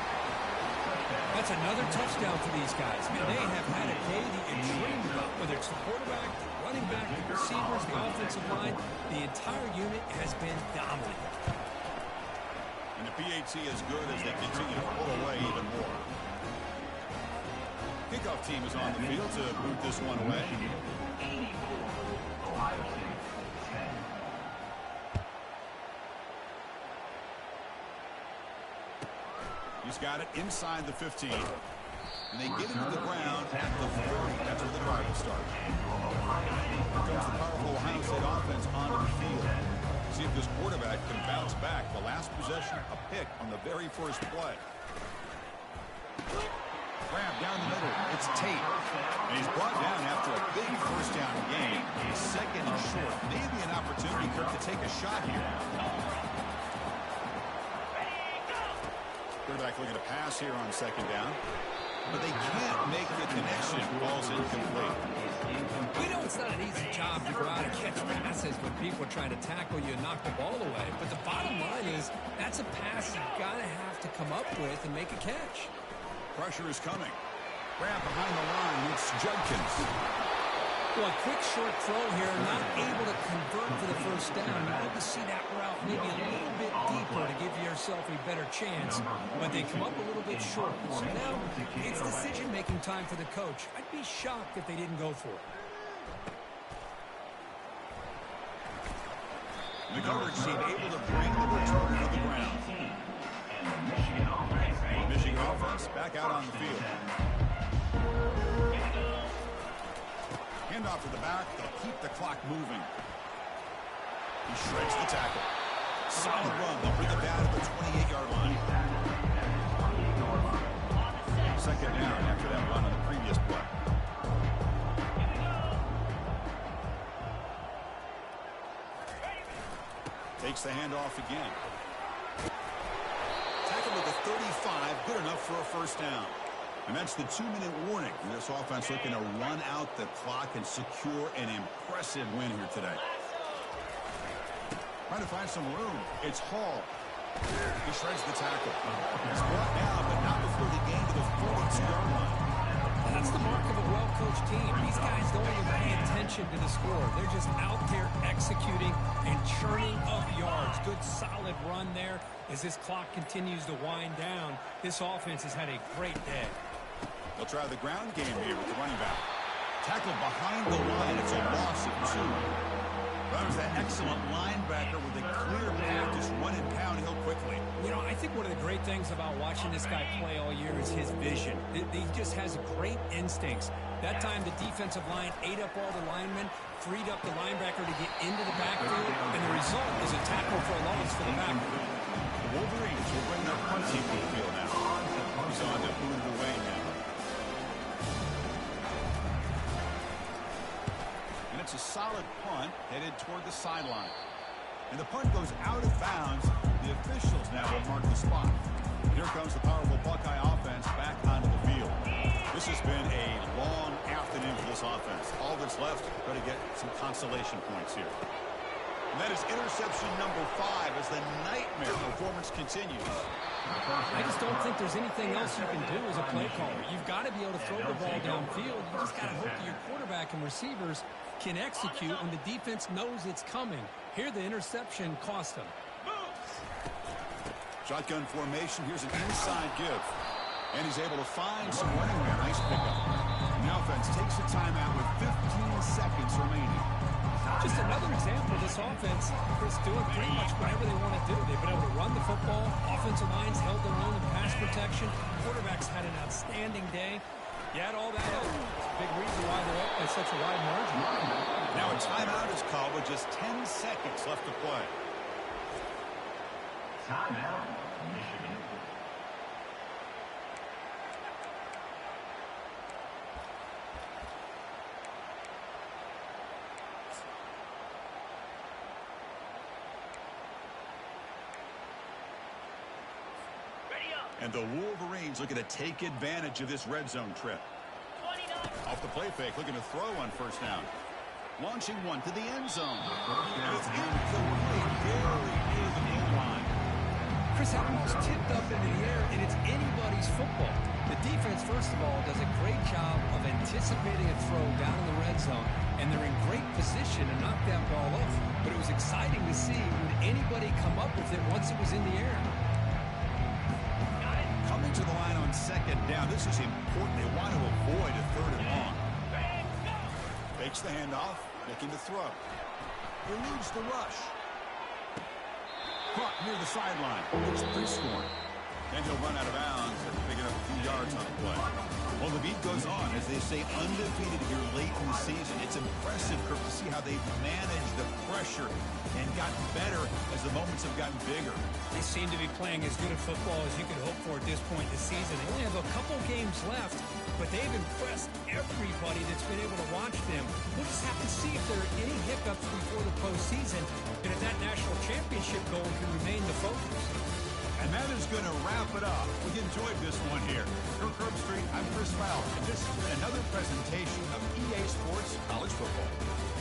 That's another touchdown for these guys. Man, they have had a day that you dreamed about, whether it's the quarterback, the running back, the receivers, the offensive line. The entire unit has been dominant.
And the PAT is good as they continue to pull away even more. Kickoff team is on the field to boot this one away.
Ohio State.
He's got it inside the 15. And they get him to the ground at the 40. That's where the drive will start. Here comes the powerful Ohio State offense onto the field. See if this quarterback can bounce back. The last possession, a pick on the very first play. Grab down the middle. It's Tate. And he's brought down after a big first down gain. Second and short. Maybe an opportunity for him to take a shot here. Quarterback looking to pass here on second down. But they can't make the connection. Ball's incomplete.
We know it's not an easy job to go out and catch passes when people are trying to tackle you and knock the ball away. But the bottom line is that's a pass you've got to have to come up with and make a catch.
Pressure is coming. Grab behind the line. It's Judkins.
Well, a quick short throw here, not able to convert for the first down. You want to see that route maybe a little bit deeper to give yourself a better chance, but they come up a little bit short. So now it's decision-making time for the coach. I'd be shocked if they didn't go for it.
The coverage team able to bring the return to the ground. Michigan offense back out on the field. Handoff to the back. They'll keep the clock moving. He shreds the tackle. Solid run. They'll bring it down to the 28-yard line. Second down after that run on the previous play. Takes the handoff again. Tackle to the 35. Good enough for a first down. And that's the 2-minute warning. And this offense looking to run out the clock and secure an impressive win here today. Trying to find some room. It's Hall. He shreds the tackle. He's brought down, but not before the gain to the 42-yard line.
That's the mark of a well-coached team. These guys don't even pay attention to the score. They're just out there executing and churning up yards. Good, solid run there as this clock continues to wind down. This offense has had a great day.
They'll try the ground game here with the running back. Tackle behind the line. It's a loss of 2. That was that excellent linebacker with a clear path, just run and pound Hill quickly.
You know, I think one of the great things about watching this guy play all year is his vision. He just has great instincts. That time the defensive line ate up all the linemen, freed up the linebacker to get into the backfield, and the result is a tackle for a loss for the backer.
The Wolverines will bring their punt team to the field now. He's on to boot it away now. And it's a solid punt headed toward the sideline. And the punt goes out of bounds. The officials now will mark the spot. Here comes the powerful Buckeye offense back onto the field. This has been a long afternoon for this offense. All that's left, got to get some consolation points here. And that is interception number 5 as the nightmare performance continues.
I just don't think there's anything else you can do as a play caller. You've got to be able to throw the ball downfield. You just got to hope that your quarterback and receivers can execute when the defense knows it's coming. Here, the interception cost them.
Shotgun formation. Here's an inside give. And he's able to find some running there. Nice pickup. And the offense takes a timeout with 15 seconds remaining.
Just another example of this offense, Chris, doing pretty much whatever they want to do. They've been able to run the football. Offensive lines held their own in pass protection. Quarterbacks had an outstanding day. You add all that up. It's a big reason why they're up by such a wide margin.
Now a timeout is called with just 10 seconds left to play.
Timeout, Michigan.
And the Wolverines looking to take advantage of this red zone trip. Off the play fake, looking to throw on first down. Launching one to the end zone. And it's incomplete, very near the goal line.
Chris, that ball's tipped up into the air, and it's anybody's football. The defense, first of all, does a great job of anticipating a throw down in the red zone, and they're in great position to knock that ball off. But it was exciting to see would anybody come up with it once it was in the air.
Coming to the line on second down. This is important. They want to avoid a third and long. Takes the handoff, looking to throw. Eludes the rush. Caught near the sideline. It's Priestborn. Then he'll run out of bounds after picking up a few yards on the play. Well, the beat goes on as they stay undefeated here late in the season. It's impressive, Kirk, to see how they've managed the pressure and gotten better as the moments have gotten bigger.
They seem to be playing as good a football as you could hope for at this point in the season. They only have a couple games left, but they've impressed everybody that's been able to watch them. We'll just have to see if there are any hiccups before the postseason and if that national championship goal can remain the focus.
And that is going to wrap it up. We enjoyed this one here. Kirk Herbstreit, I'm Chris Fowler, and this has been another presentation of EA Sports College Football.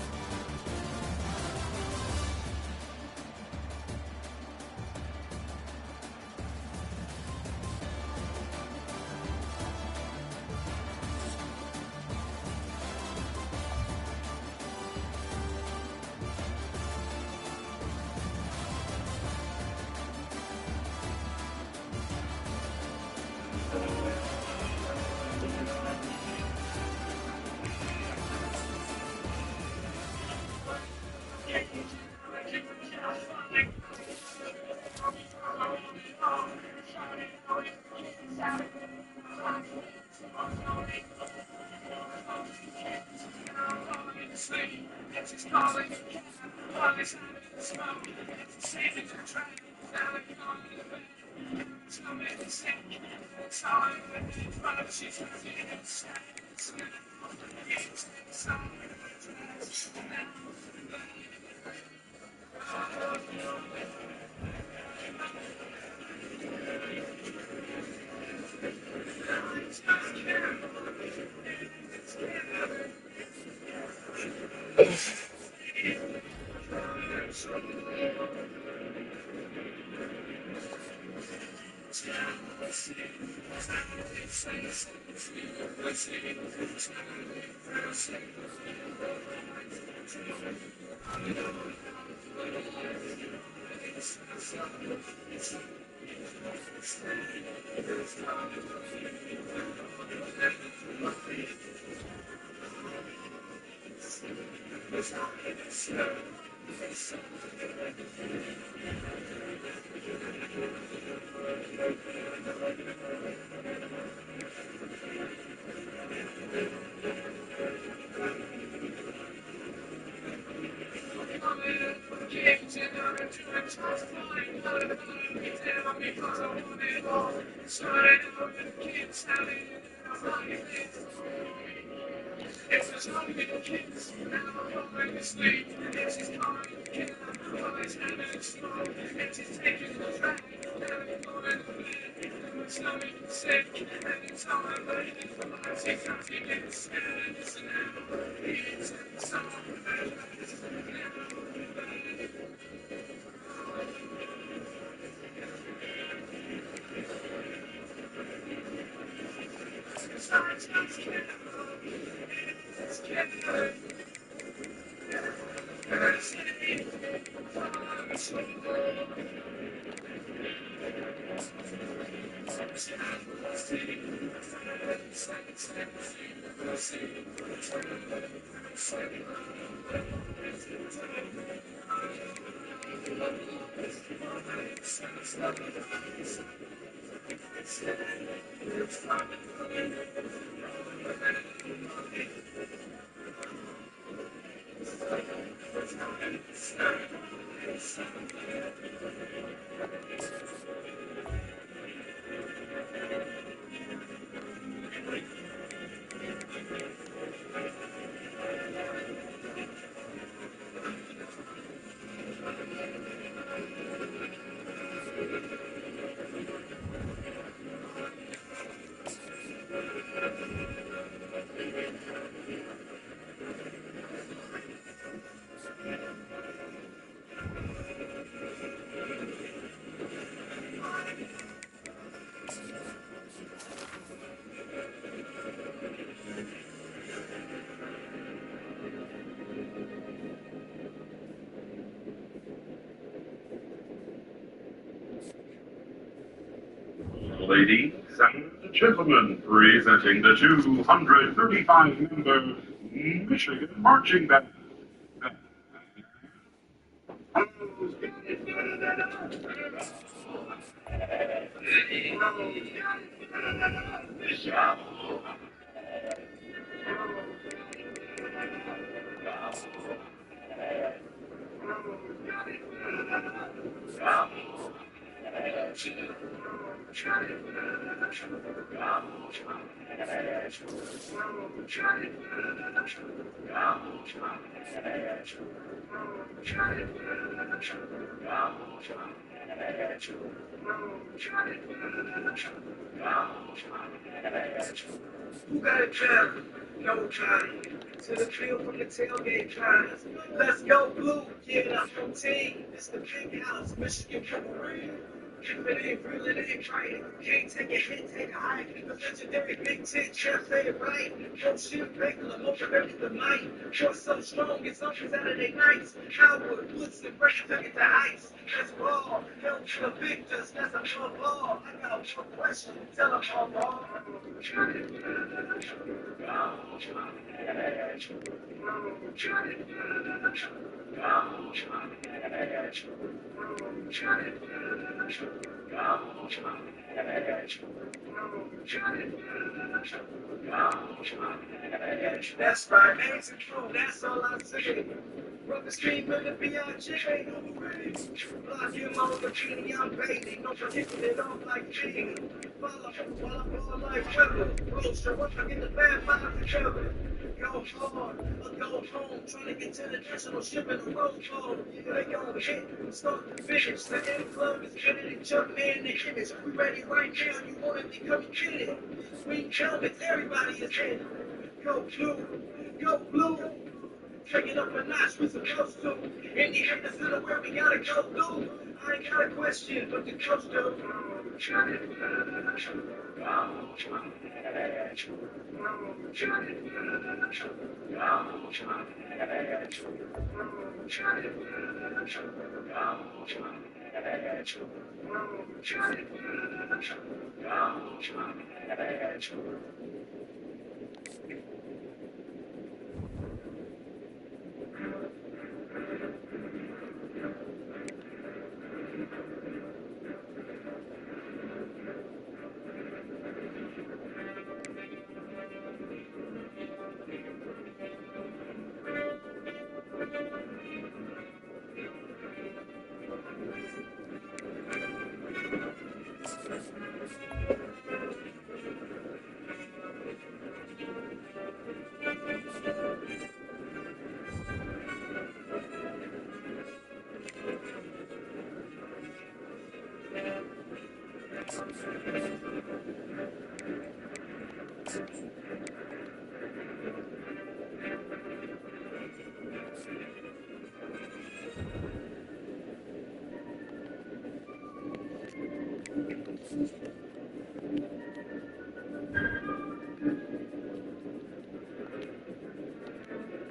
Ladies and gentlemen, presenting the 235-member Michigan Marching Band.
Who got it down? Nobody. To the field from the tailgate drives. Let's go blue, yeah, that's from team. It's the big house, Michigan Cavalry. If it ain't real, it ain't right. Can't take a hit, take a hike. The legendary Big Ten champ, say it right. Yo, shit, regular, motivated the might. You're so strong, it's on Saturday nights. Howard, Woodson, fresh to get the ice. Let's ball, help the victors, that's a fun ball. I got one question, tell them all ball. That's right, ain't true, that's all I say. Rubber stream in the B.I.J. overrated. Block him on the bikini, I'm baiting. No predicting it off like Gene. Follow while I ball like Trevor. Roaster, once I get the bad vibe together. Go hard, or go home. Trying to get to the national ship in the road phone. They gon' hit, start to finish. The end club is getting it, jump in the image. We ready right now, you wanna be coming get it. Sweet helmets, everybody is in. Go blue, go blue. Take it up a notch, we supposed to. Any haters in the world, we gotta go through. I ain't got a question, but the coach do.